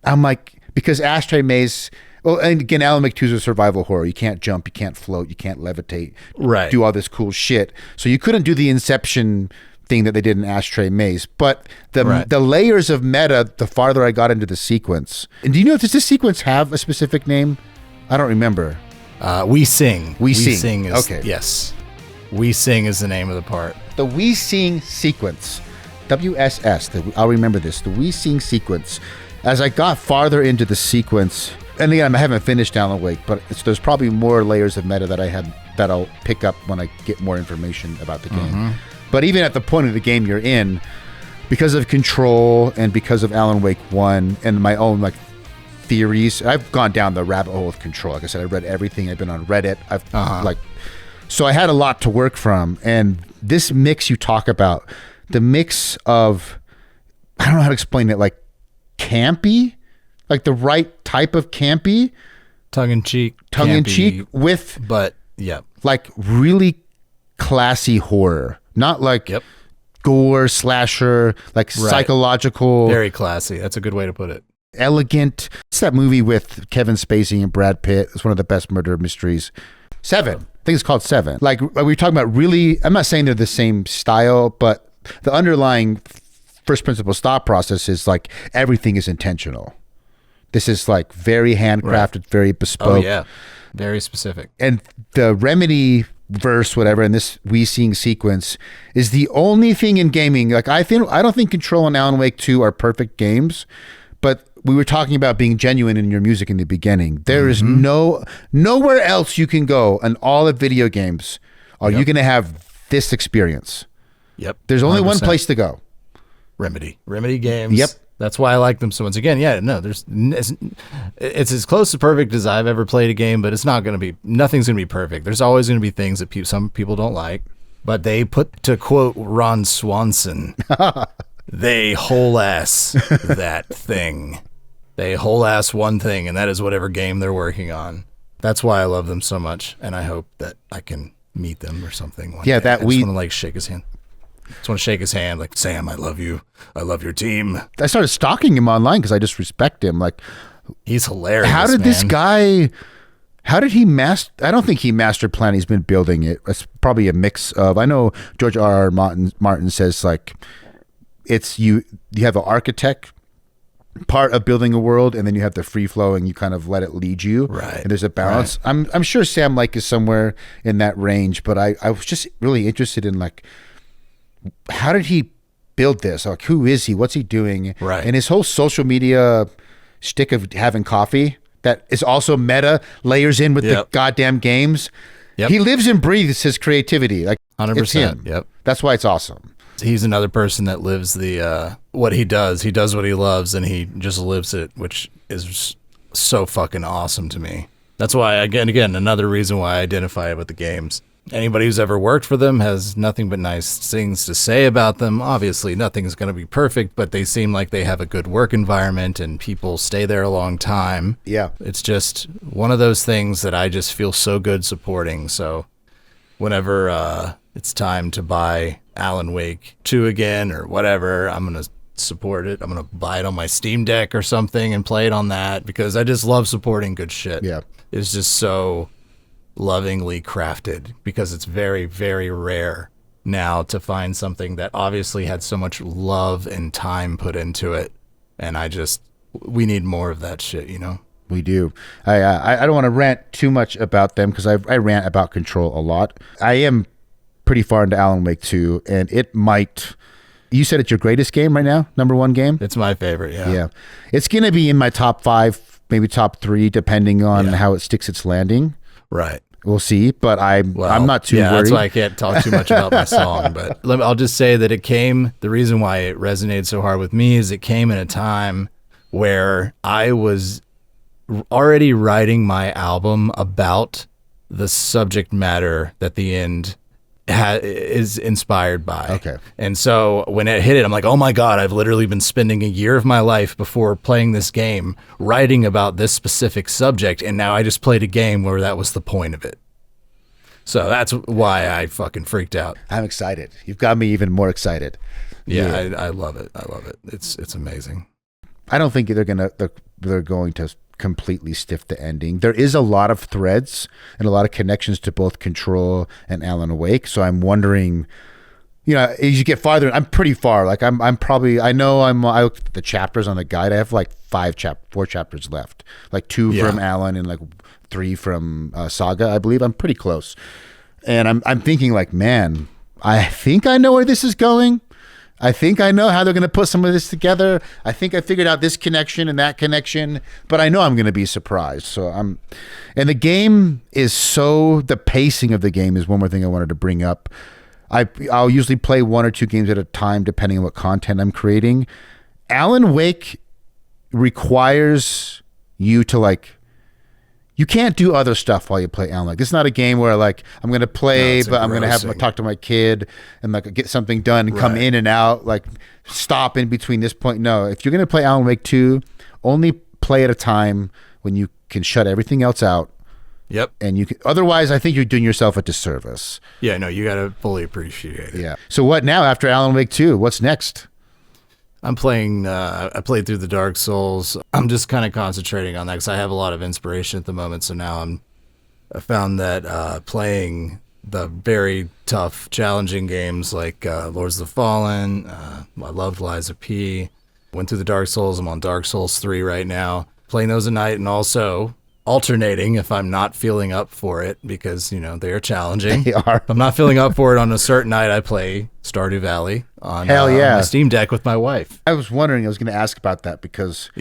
I'm like, because Ashtray Maze... Well, and again, Alan Wake 2 is a survival horror. You can't jump, you can't float, you can't levitate, do all this cool shit. So you couldn't do the Inception thing that they did in Ashtray Maze. But the layers of meta, the farther I got into the sequence. And do you know, does this sequence have a specific name? I don't remember. We Sing. We Sing is, okay. Yes. We Sing is the name of the part. The We Sing sequence. WSS. I'll remember this. The We Sing sequence. As I got farther into the sequence... And again, I haven't finished Alan Wake, but there's probably more layers of meta that I'll pick up when I get more information about the game. But even at the point of the game you're in, because of Control and because of Alan Wake 1 and my own like theories, I've gone down the rabbit hole of Control. Like I said, I read everything. I've been on Reddit. So I had a lot to work from. And this mix you talk about, the mix of, I don't know how to explain it, like campy. Like the right type of campy, tongue in cheek with, but yeah, like really classy horror, not like gore slasher, like psychological, very classy. That's a good way to put it. Elegant. It's that movie with Kevin Spacey and Brad Pitt. It's one of the best murder mysteries. Seven. I think it's called Seven. Like we were talking about. Really, I'm not saying they're the same style, but the underlying first principles thought process is like everything is intentional. This is like very handcrafted, very bespoke. Oh yeah, very specific. And the Remedy verse, whatever, in this We Sing sequence is the only thing in gaming. Like I don't think Control and Alan Wake 2 are perfect games, but we were talking about being genuine in your music in the beginning. There is nowhere else you can go in all of video games are you going to have this experience. Yep. There's only 100%. one place to go. Remedy games. Yep. That's why I like them so much. Again, it's as close to perfect as I've ever played a game, but it's not going to be, nothing's going to be perfect. There's always going to be things that some people don't like, but they put, to quote Ron Swanson, they whole ass that thing. They whole ass one thing, and that is whatever game they're working on. That's why I love them so much, and I hope that I can meet them or something one day. I just want to like shake his hand. Just want to shake his hand, like, Sam, I love you. I love your team. I started stalking him online because I just respect him. Like, he's hilarious. How did this guy? How did he master? I don't think he master plan. He's been building it. It's probably a mix of. I know George R. Martin says like, it's you. You have the architect part of building a world, and then you have the free flow, and you kind of let it lead you. Right. And there's a balance. Right. I'm sure Sam Lake is somewhere in that range, but I was just really interested in like, how did he build this? Like, who is he? What's he doing? Right. And his whole social media shtick of having coffee that is also meta layers in with the goddamn games. Yep. He lives and breathes his creativity. Like 100%. It's him. Yep. That's why it's awesome. He's another person that lives the what he does. He does what he loves, and he just lives it, which is so fucking awesome to me. That's why, again, another reason why I identify with the games. Anybody who's ever worked for them has nothing but nice things to say about them. Obviously, nothing's going to be perfect, but they seem like they have a good work environment and people stay there a long time. Yeah. It's just one of those things that I just feel so good supporting. So whenever it's time to buy Alan Wake 2 again or whatever, I'm going to support it. I'm going to buy it on my Steam Deck or something and play it on that because I just love supporting good shit. Yeah. It's just so lovingly crafted because it's very, very rare now to find something that obviously had so much love and time put into it. And we need more of that shit, you know? We do. I don't want to rant too much about them because I rant about Control a lot. I am pretty far into Alan Wake 2, and it might... You said it's your greatest game right now? Number one game? It's my favorite, yeah. Yeah. It's going to be in my top 5, maybe top 3, depending on how it sticks its landing. Right. We'll see, but I'm not too worried. That's why I can't talk too much about my song. But I'll just say that the reason why it resonated so hard with me is it came in a time where I was already writing my album about the subject matter that the end is inspired by. Okay. And so when it hit it, I'm like, oh my God, I've literally been spending a year of my life before playing this game writing about this specific subject. And now I just played a game where that was the point of it. So that's why I fucking freaked out. I'm excited. You've got me even more excited. Yeah. I love it. I love it. It's amazing. I don't think they're going to completely stiff the ending. There is a lot of threads and a lot of connections to both Control and Alan Wake. So I'm wondering, as you get farther, I'm pretty far. Like I looked at the chapters on the guide. I have like 4 chapters left, like 2 from Alan and like 3 from Saga, I believe. I'm pretty close. And I'm thinking like, man, I think I know where this is going. I think I know how they're going to put some of this together. I think I figured out this connection and that connection, but I know I'm going to be surprised. And the game is the pacing of the game is one more thing I wanted to bring up. I'll usually play 1 or 2 games at a time, depending on what content I'm creating. Alan Wake requires you to you can't do other stuff while you play Alan Wake. This is not a game where I'm going to play, but I'm going to talk to my kid and get something done and come in and out, stop in between this point. No, if you're going to play Alan Wake 2, only play at a time when you can shut everything else out. Yep. And otherwise, I think you're doing yourself a disservice. Yeah, no, you got to fully appreciate it. Yeah. So what now after Alan Wake 2? What's next? I'm playing, I played through the Dark Souls. I'm just kind of concentrating on that because I have a lot of inspiration at the moment. So now I found that playing the very tough, challenging games like Lords of the Fallen, I loved Lies of P, went through the Dark Souls. I'm on Dark Souls 3 right now, playing those at night and also alternating if I'm not feeling up for it because, they are challenging. They are. If I'm not feeling up for it on a certain night, I play Stardew Valley on my Steam Deck with my wife. I was wondering, I was going to ask about that because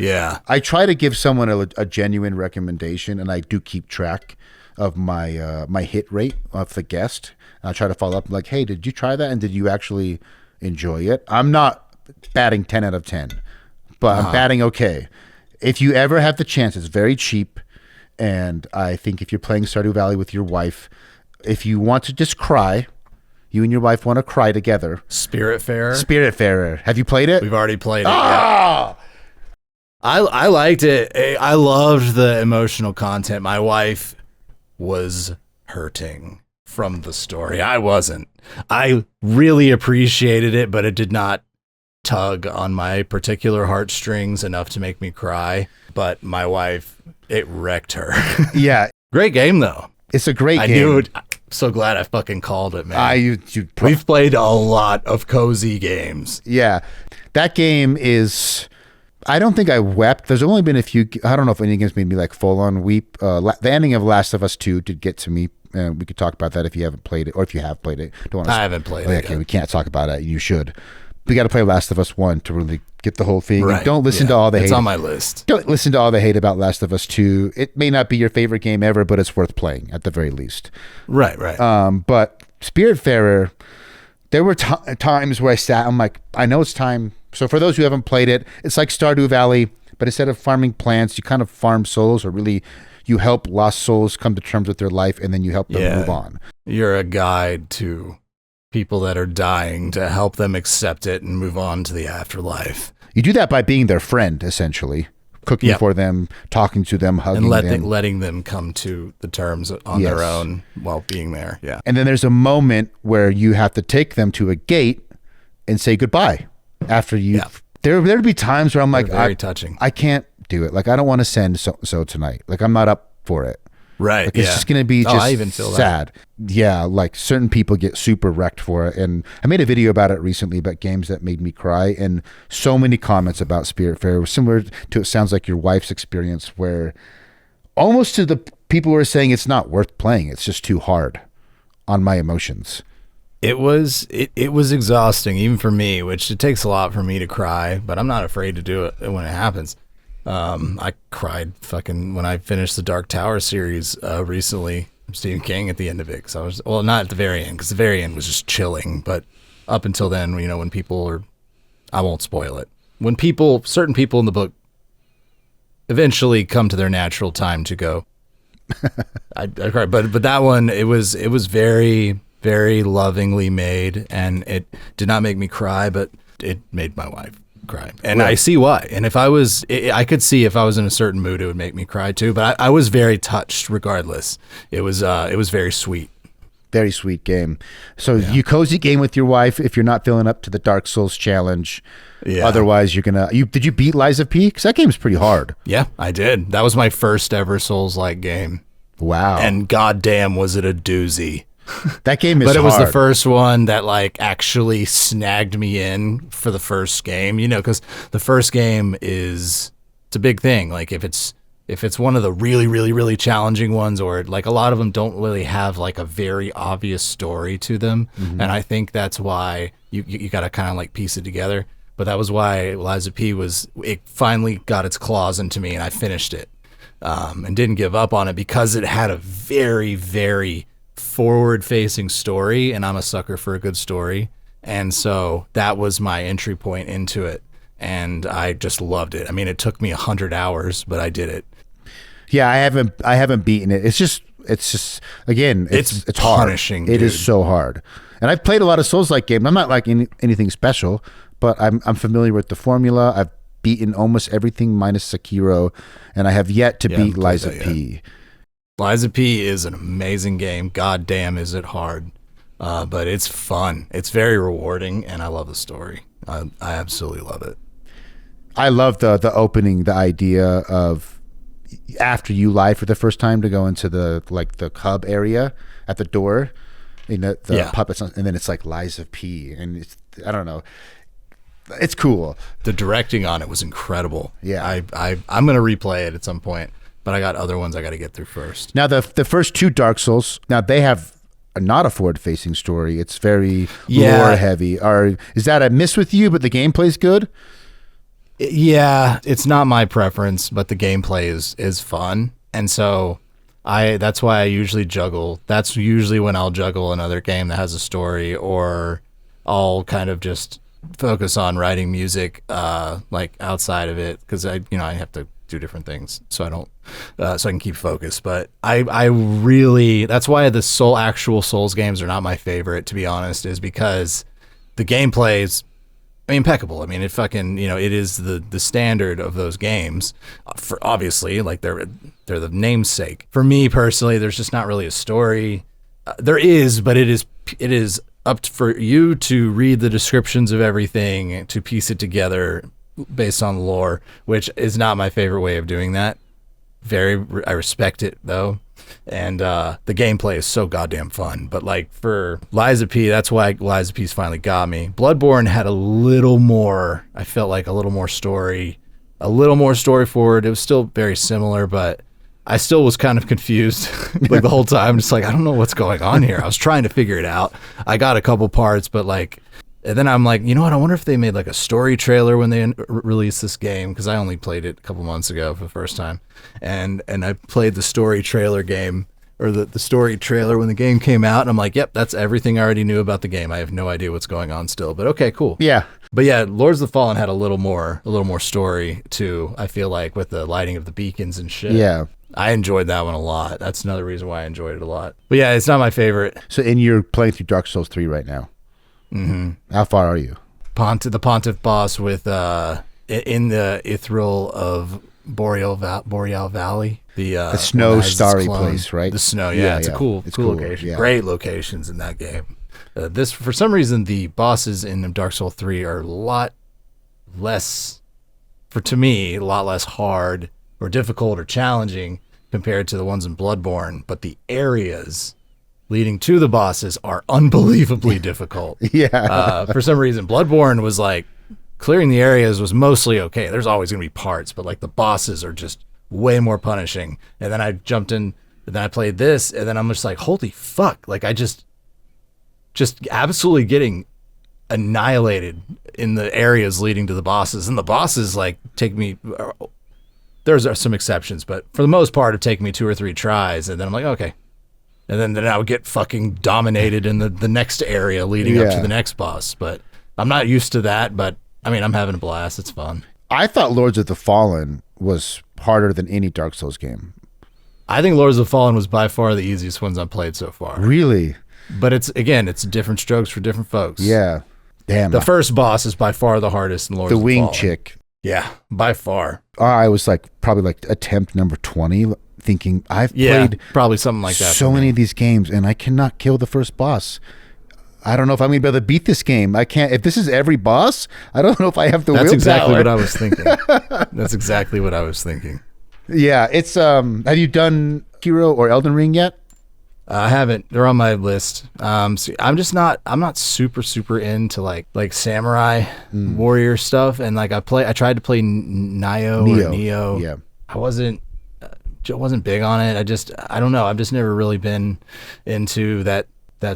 I try to give someone a genuine recommendation, and I do keep track of my my hit rate of the guest. And I try to follow up like, hey, did you try that? And did you actually enjoy it? I'm not batting 10 out of 10, but I'm batting okay. If you ever have the chance, it's very cheap. And I think if you're playing Stardew Valley with your wife, if you want to just cry, you and your wife want to cry together. Spiritfarer. Have you played it? We've already played it. Yeah. I liked it. I loved the emotional content. My wife was hurting from the story. I wasn't. I really appreciated it, but it did not tug on my particular heartstrings enough to make me cry. But my wife, it wrecked her. Yeah. Great game, though. It's a great game. I knew it. I'm so glad I fucking called it, man. We've played a lot of cozy games. Yeah. That game is... I don't think I wept. There's only been a few... I don't know if any games made me full-on weep. The ending of Last of Us 2 did get to me. We could talk about that if you haven't played it, or if you have played it. I haven't played it. Okay, we can't talk about it. You should. We got to play Last of Us 1 to really get the whole thing. Right. Don't listen to all the hate. It's on my list. Don't listen to all the hate about Last of Us 2. It may not be your favorite game ever, but it's worth playing at the very least. Right. But Spiritfarer, there were times where I sat, I'm like, I know it's time. So for those who haven't played it, it's like Stardew Valley, but instead of farming plants, you kind of farm souls, or really you help lost souls come to terms with their life, and then you help them move on. You're a guide to people that are dying to help them accept it and move on to the afterlife. You do that by being their friend, essentially, cooking Yeah. for them, talking to them, hugging And them. letting them come to the terms on Yes. their own while being there. Yeah. And then there's a moment where you have to take them to a gate and say goodbye after you. Yeah. There'd be times where I'm like, Very touching. I can't do it. Like, I don't want to send so tonight. Like, I'm not up for it. Right. Like, it's just going to be just I even feel that. sad. Yeah. Like, certain people get super wrecked for it. And I made a video about it recently about games that made me cry. And so many comments about Spiritfarer, similar to, it sounds like your wife's experience, where almost to the people who are saying it's not worth playing. It's just too hard on my emotions. It was exhausting, even for me, which it takes a lot for me to cry, but I'm not afraid to do it when it happens. I cried fucking when I finished the Dark Tower series recently from Stephen King at the end of it. 'Cause I was, well, not at the very end, because the very end was just chilling. But up until then, you know, when people are, I won't spoil it. When certain people in the book eventually come to their natural time to go, I cried. But that one, it was very, very lovingly made, and it did not make me cry, but it made my wife cry, and I see why. And if I could see if I was in a certain mood, it would make me cry too. But I was very touched, regardless. It was very sweet. Very sweet game. So you cozy game with your wife if you're not feeling up to the Dark Souls challenge. Yeah. Otherwise, you're gonna. Did you beat Lies of P? Because that game's pretty hard. Yeah, I did. That was my first ever Souls-like game, Wow. and goddamn, was it a doozy. that game is. But it was the hard. first one that like actually snagged me in for the first game, you know, because the first game it's a big thing. Like if it's one of the really, really, really challenging ones, or like a lot of them don't really have like a very obvious story to them. And I think that's why you got to kind of like piece it together. But that was why Lies of P it finally got its claws into me, and I finished it and didn't give up on it because it had a very, very forward-facing story, and I'm a sucker for a good story. And so that was my entry point into it, and I just loved it. I mean, it took me 100 hours, but I did it. Yeah, I haven't beaten it. It's just again, it's hard. punishing, It is dude. so hard. And I've played a lot of Souls-like games. I'm not like anything special, but I'm familiar with the formula. I've beaten almost everything minus Sekiro, and I have yet to Yeah, beat haven't Lies played of that P. Lies of P is an amazing game. God damn, is it hard. But it's fun. It's very rewarding, and I love the story. I absolutely love it. I love the opening, the idea of after you lie for the first time to go into the hub area at the door, and the Yeah. puppets, and then it's like Lies of P, and it's, I don't know, it's cool. The directing on it was incredible. Yeah. I'm going to replay it at some point, but I got other ones I got to get through first. Now the first two Dark Souls, now they have not a forward-facing story. It's very Yeah. lore heavy. Is that a miss with you? But the gameplay's good. Yeah, it's not my preference, but the gameplay is fun. And so that's why I usually juggle. That's usually when I'll juggle another game that has a story, or I'll kind of just focus on writing music like outside of it, because I have to do different things so I don't so I can keep focused. But I really, that's why the actual Souls games are not my favorite, to be honest, is because the gameplay is impeccable. I mean, it fucking, it is the standard of those games, for obviously, like they're the namesake. For me personally, there's just not really a story. There is, but it is up for you to read the descriptions of everything to piece it together based on lore, which is not my favorite way of doing that. I respect it though, and the gameplay is so goddamn fun. But like for Lies of P, that's why Lies of P's finally got me. Bloodborne had a little more, I felt like a little more story forward. It was still very similar, but I still was kind of confused like the whole time. Just like, I don't know what's going on here. I was trying to figure it out. I got a couple parts, but like, and then I'm like, you know what? I wonder if they made like a story trailer when they released this game, because I only played it a couple months ago for the first time, and I played the story trailer game, or the story trailer when the game came out, and I'm like, yep, that's everything I already knew about the game. I have no idea what's going on still, but okay, cool. Yeah. But yeah, Lords of the Fallen had a little more story too, I feel like, with the lighting of the beacons and shit. Yeah. I enjoyed that one a lot. That's another reason why I enjoyed it a lot. But yeah, it's not my favorite. So, and you're playing through Dark Souls 3 right now. Mm-hmm. How far are you? The Pontiff boss with in the Ethereal of Boreal Valley. The snow one that has its starry clone. place, right? The snow, Yeah, it's a yeah. cool It's cool cool, location. yeah. Great locations in that game. This, for some reason, the bosses in Dark Souls 3 are a lot less, to me, a lot less hard or difficult or challenging compared to the ones in Bloodborne. But the areas leading to the bosses are unbelievably difficult. Yeah. For some reason, Bloodborne was like, clearing the areas was mostly okay. There's always going to be parts, but like the bosses are just way more punishing. And then I jumped in, and then I played this, and then I'm just like, holy fuck. Like I just absolutely getting annihilated in the areas leading to the bosses. And the bosses like take me, there's some exceptions, but for the most part, it take me 2 or 3 tries. And then I'm like, okay. And then I would get fucking dominated in the next area leading up to Yeah. the next boss. But I'm not used to that, but I mean, I'm having a blast. It's fun. I thought Lords of the Fallen was harder than any Dark Souls game. I think Lords of the Fallen was by far the easiest ones I've played so far. Really? But it's different strokes for different folks. Yeah. Damn. The first boss is by far the hardest in Lords the of the wing Fallen. chick. Yeah, by far. I was like probably like attempt number 20, thinking I've played probably something like that. so many of these games and I cannot kill the first boss. I don't know if I'm gonna be able to beat this game. I can't. If this is every boss, I don't know if I have the That's willpower. exactly what I was thinking. That's exactly what I was thinking. Yeah, it's have you done Hero or Elden Ring yet? I haven't. They're on my list. So I'm not super into like samurai warrior stuff. And like I tried to play Neo. Yeah. I wasn't big on it. I don't know. I've just never really been into that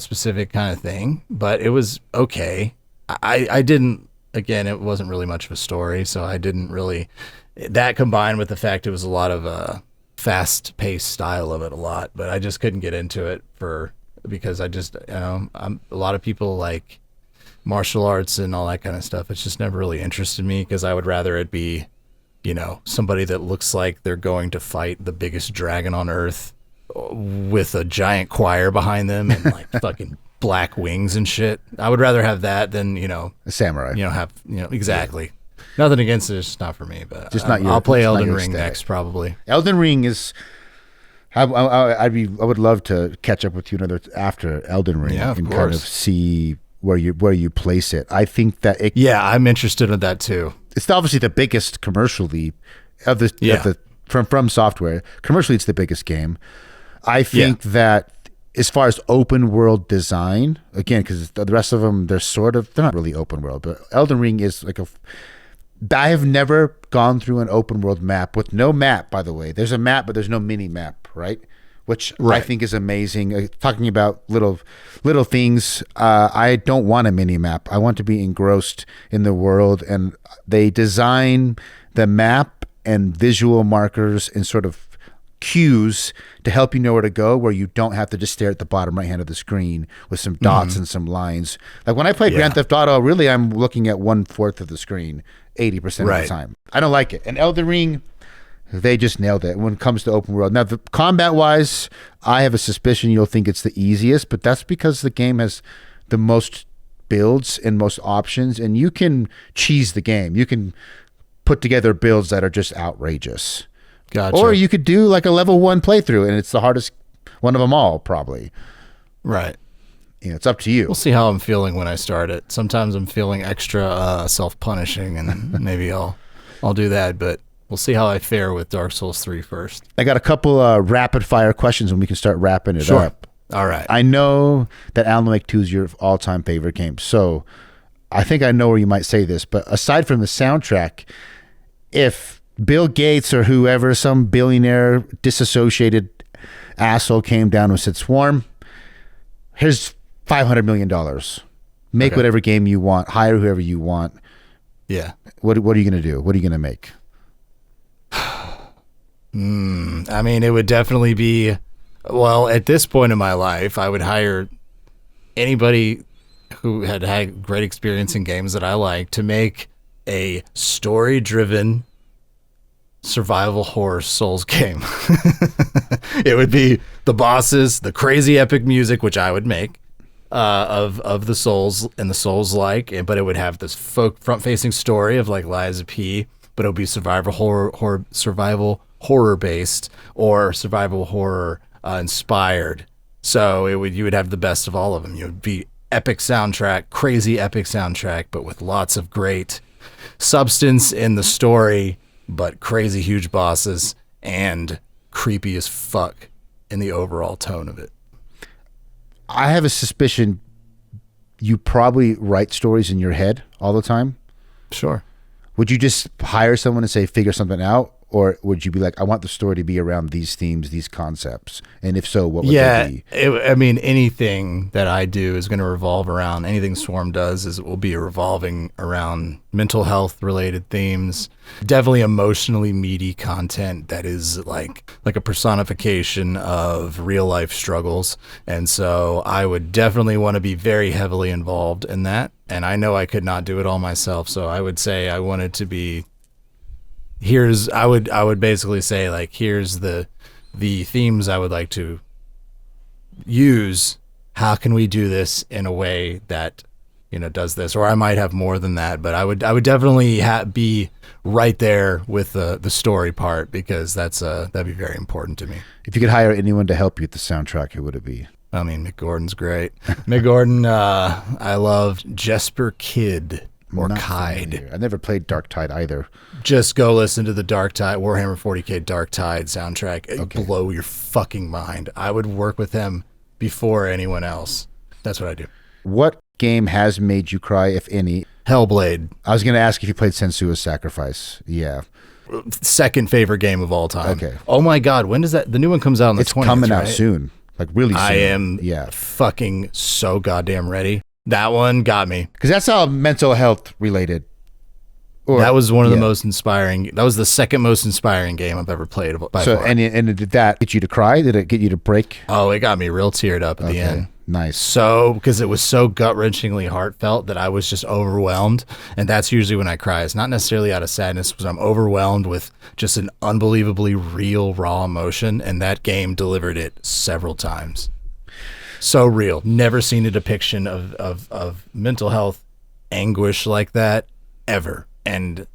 specific kind of thing, but it was okay. I didn't, again, it wasn't really much of a story. So I didn't really, that combined with the fact it was a lot of, fast paced style of it a lot, but I just couldn't get into it because I just, a lot of people like martial arts and all that kind of stuff. It's just never really interested me because I would rather it be, somebody that looks like they're going to fight the biggest dragon on earth with a giant choir behind them and like fucking black wings and shit. I would rather have that than, A samurai. Exactly. Yeah. Nothing against it, it's just not for me, but Just not your- I'll play just not Elden your Ring aesthetic. next probably. Elden Ring is. I would love to catch up with you after Elden Ring Yeah, of and kind of course. see where you place it. I think that Yeah, I'm interested in that too. it's obviously the biggest commercially of the from software. Commercially, it's the biggest game. I think that as far as open world design, again, because the rest of them they're not really open world, but Elden Ring is like I have never gone through an open world map with no map, by the way. There's a map, but there's no mini map, right? Which I think is amazing. Talking about little things, I don't want a mini map. I want to be engrossed in the world, and they design the map and visual markers and sort of cues to help you know where to go, where you don't have to just stare at the bottom right hand of the screen with some dots and some lines. Like when I play Grand Theft Auto, really I'm looking at 1/4 of the screen 80% of the time. I don't like it. And Elden Ring, they just nailed it when it comes to open world. Now, the combat wise, I have a suspicion you'll think it's the easiest, but that's because the game has the most builds and most options, and you can cheese the game. You can put together builds that are just outrageous. Gotcha. Or you could do like a level 1 playthrough, and it's the hardest one of them all, probably. Right. It's up to you. We'll see how I'm feeling when I start it. Sometimes I'm feeling extra self-punishing, and maybe I'll do that. But we'll see how I fare with Dark Souls 3 first. I got a couple rapid fire questions, and we can start wrapping it up. All right. I know that Alan Wake 2 is your all-time favorite game, so I think I know where you might say this. But aside from the soundtrack, if Bill Gates or whoever, some billionaire disassociated asshole came down and said, Swarm, here's $500 million. Make whatever game you want. Hire whoever you want. Yeah. What are you going to do? What are you going to make? I mean, it would definitely be, well, at this point in my life, I would hire anybody who had great experience in games that I like to make a story-driven survival horror Souls game. It would be the bosses, the crazy epic music, which I would make, of the Souls and the Souls-like, but it would have this front-facing story of like Lies of P but it'll be survival horror based or survival horror inspired. So you would have the best of all of them. You would be epic soundtrack, crazy epic soundtrack, but with lots of great substance in the story, but crazy huge bosses and creepy as fuck in the overall tone of it. I have a suspicion you probably write stories in your head all the time. Sure. Would you just hire someone and say, figure something out? Or would you be like, I want the story to be around these themes, these concepts? And if so, what would they be? I mean, anything that I do is going to revolve around, anything Swarm does is it will be revolving around mental health related themes, definitely emotionally meaty content that is like a personification of real life struggles. And so I would definitely want to be very heavily involved in that. And I know I could not do it all myself. So I would say I wanted to be I would basically say, like, here's the themes I would like to use. How can we do this in a way that, does this? Or I might have more than that, but I would definitely be right there with the story part, because that'd be very important to me. If you could hire anyone to help you with the soundtrack, who would it be? I mean, Mick Gordon's great. Mick Gordon, I loved Jesper Kidd. Or Not Kide. familiar. I never played Dark Tide either. Just go listen to the Dark Tide, Warhammer 40k Dark Tide soundtrack. It Okay. blow your fucking mind. I would work with him before anyone else. That's what I do. What game has made you cry, if any? Hellblade, I was going to ask if you played Sensua's Sacrifice. Yeah. second favorite game of all time. Okay. Oh my God, when does that? The new one comes out on the 20th. It's coming out right? soon. Like really soon. I am Yeah. fucking so goddamn ready. That one got me. Because that's all mental health related. Or, That was one of the yeah. most inspiring. That was the second most inspiring game I've ever played by So far. and did that get you to cry? Did it get you to break? Oh, it got me real teared up at the end. Nice. So, because it was so gut-wrenchingly heartfelt that I was just overwhelmed. And that's usually when I cry. It's not necessarily out of sadness, because I'm overwhelmed with just an unbelievably real, raw emotion. And that game delivered it several times. So real. Never seen a depiction of mental health anguish like that ever. And,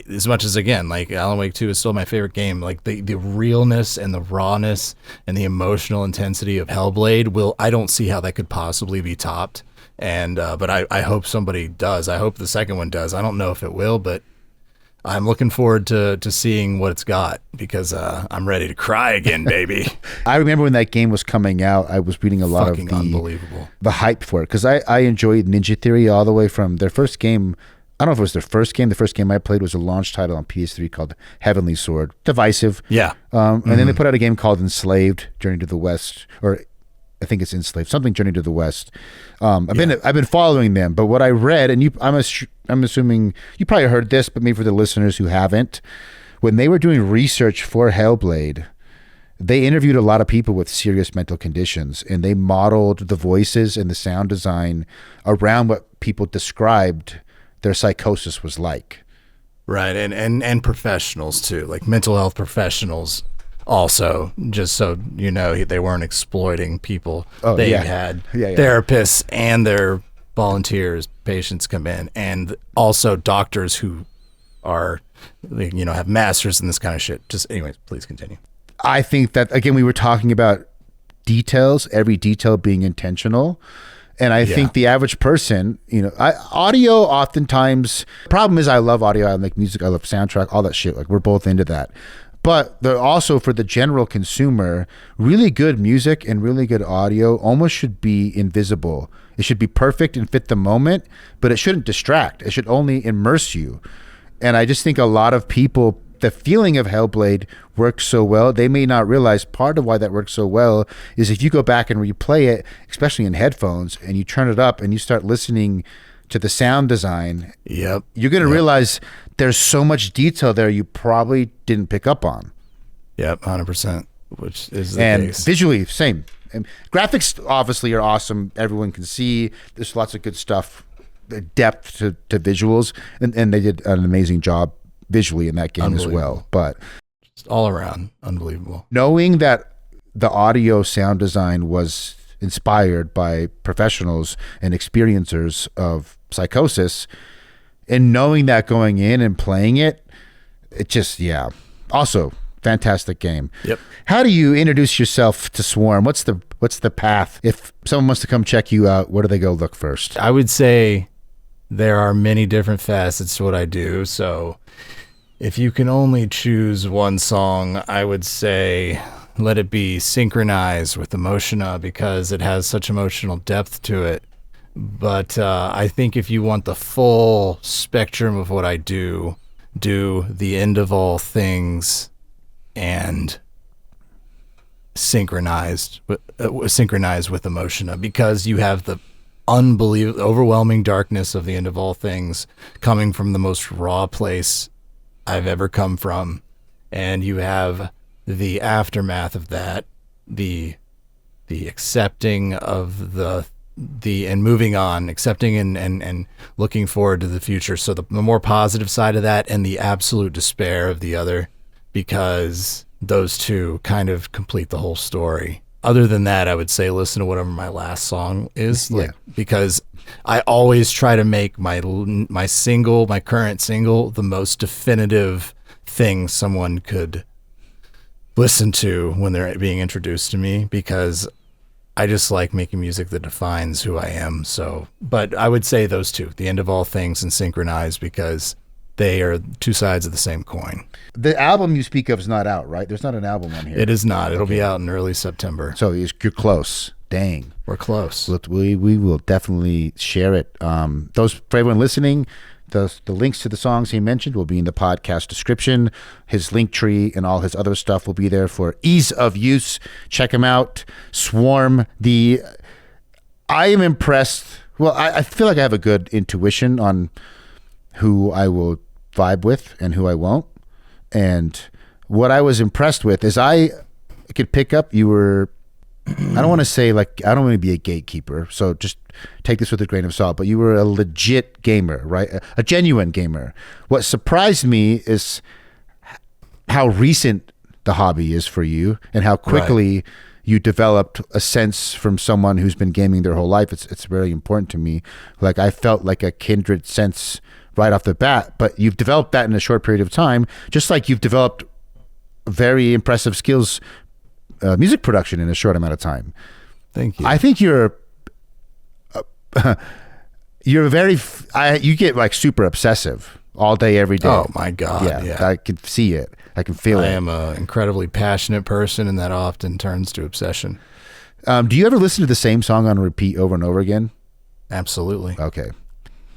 as much as, again, like Alan Wake 2 is still my favorite game, like the realness and the rawness and the emotional intensity of Hellblade I don't see how that could possibly be topped. And, but I hope somebody does. I hope the second one does. I don't know if it will, but I'm looking forward to seeing what it's got, because I'm ready to cry again, baby. I remember when that game was coming out, I was reading a lot Fucking of unbelievable. the hype for it, because I enjoyed Ninja Theory all the way from their first game. I don't know if it was their first game. The first game I played was a launch title on PS3 called Heavenly Sword. Divisive. Yeah. And then they put out a game called Enslaved, Journey to the West, or I think it's Enslaved, something Journey to the West. I've been following them, but what I read, and I'm assuming you probably heard this, but maybe for the listeners who haven't, when they were doing research for Hellblade, they interviewed a lot of people with serious mental conditions, and they modeled the voices and the sound design around what people described their psychosis was like. Right, and professionals too, like mental health professionals also, just so you know, they weren't exploiting people. Oh, They yeah. had Yeah. therapists and their volunteers, patients come in, and also doctors who are, have masters in this kind of shit. Just anyways, please continue. I think that, again, we were talking about details, every detail being intentional. And I think the average person, audio oftentimes, problem is I love audio, I like music, I love soundtrack, all that shit. Like we're both into that. But also for the general consumer, really good music and really good audio almost should be invisible. It should be perfect and fit the moment, but it shouldn't distract. It should only immerse you. And I just think a lot of people, the feeling of Hellblade works so well, they may not realize part of why that works so well is if you go back and replay it, especially in headphones, and you turn it up and you start listening to the sound design, Yep. you're going to realize there's so much detail there you probably didn't pick up on. Yep, 100%, which is the And case. visually, same. And graphics obviously are awesome. Everyone can see. There's lots of good stuff, the depth to visuals, and they did an amazing job visually in that game as well. But Just all around, unbelievable. knowing that the audio sound design was inspired by professionals and experiencers of psychosis, and knowing that going in and playing it, it just, yeah. Also, fantastic game. Yep. How do you introduce yourself to Swarm? What's the path? If someone wants to come check you out, where do they go look first? I would say there are many different facets to what I do. So if you can only choose one song, I would say let it be Synchronize with Emotiona, because it has such emotional depth to it. But I think if you want the full spectrum of what I do The End of All Things and Synchronize with Emotiona, because you have the unbelievable, overwhelming darkness of The End of All Things coming from the most raw place I've ever come from, and you have the aftermath of that, the accepting of the and moving on, accepting and looking forward to the future. So the more positive side of that, and the absolute despair of the other, because those two kind of complete the whole story. Other than that, I would say listen to whatever my last song is, because I always try to make my current single, the most definitive thing someone could listen to when they're being introduced to me, because I just like making music that defines who I am. So, but I would say those two, The End of All Things and Synchronize, because they are two sides of the same coin. The album you speak of is not out, right? There's not an album on here. It is not. It'll be out in early September. So you're close. Dang. We're close. We will definitely share it. For everyone listening, the links to the songs he mentioned will be in the podcast description. His link tree and all his other stuff will be there for ease of use. Check him out. Swarm. I am impressed. Well, I feel like I have a good intuition on who I will vibe with and who I won't. And what I was impressed with is I could pick up, you were, I don't want to say like, I don't want to be a gatekeeper, so just take this with a grain of salt, but you were a legit gamer, right? A genuine gamer. What surprised me is how recent the hobby is for you and how quickly you developed a sense from someone who's been gaming their whole life. It's very important to me. Like I felt like a kindred sense right off the bat, but you've developed that in a short period of time, just like you've developed very impressive skills, music production in a short amount of time. Thank you. I think you get like super obsessive all day, every day. Oh my God. Yeah. I can see it. I can feel it. I am an incredibly passionate person, and that often turns to obsession. Do you ever listen to the same song on repeat over and over again? Absolutely. Okay.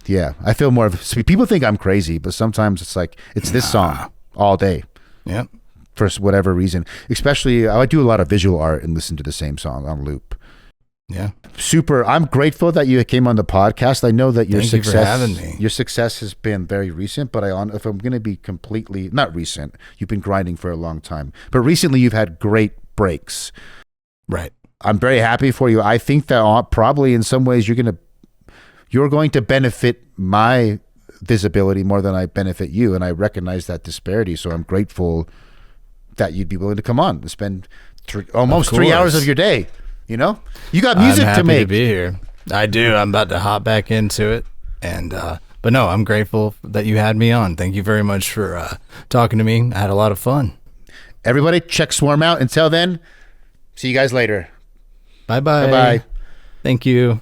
Yeah. I feel more of, people think I'm crazy, but sometimes it's like, it's this song all day. Yep. For whatever reason. Especially, I do a lot of visual art and listen to the same song on loop. Yeah. Super. I'm grateful that you came on the podcast. I know that your Thank you success, for having me. Your success has been very recent, but if I'm going to be completely, not recent, you've been grinding for a long time, but recently you've had great breaks. Right. I'm very happy for you. I think that probably in some ways you're going to benefit my visibility more than I benefit you. And I recognize that disparity. So I'm grateful that you'd be willing to come on and spend almost 3 hours of your day. You know, you got music I'm happy to make. To be here. I do. I'm about to hop back into it. And, but no, I'm grateful that you had me on. Thank you very much for talking to me. I had a lot of fun. Everybody check Swarm out. Until then, see you guys later. Bye-bye. Bye-bye. Thank you.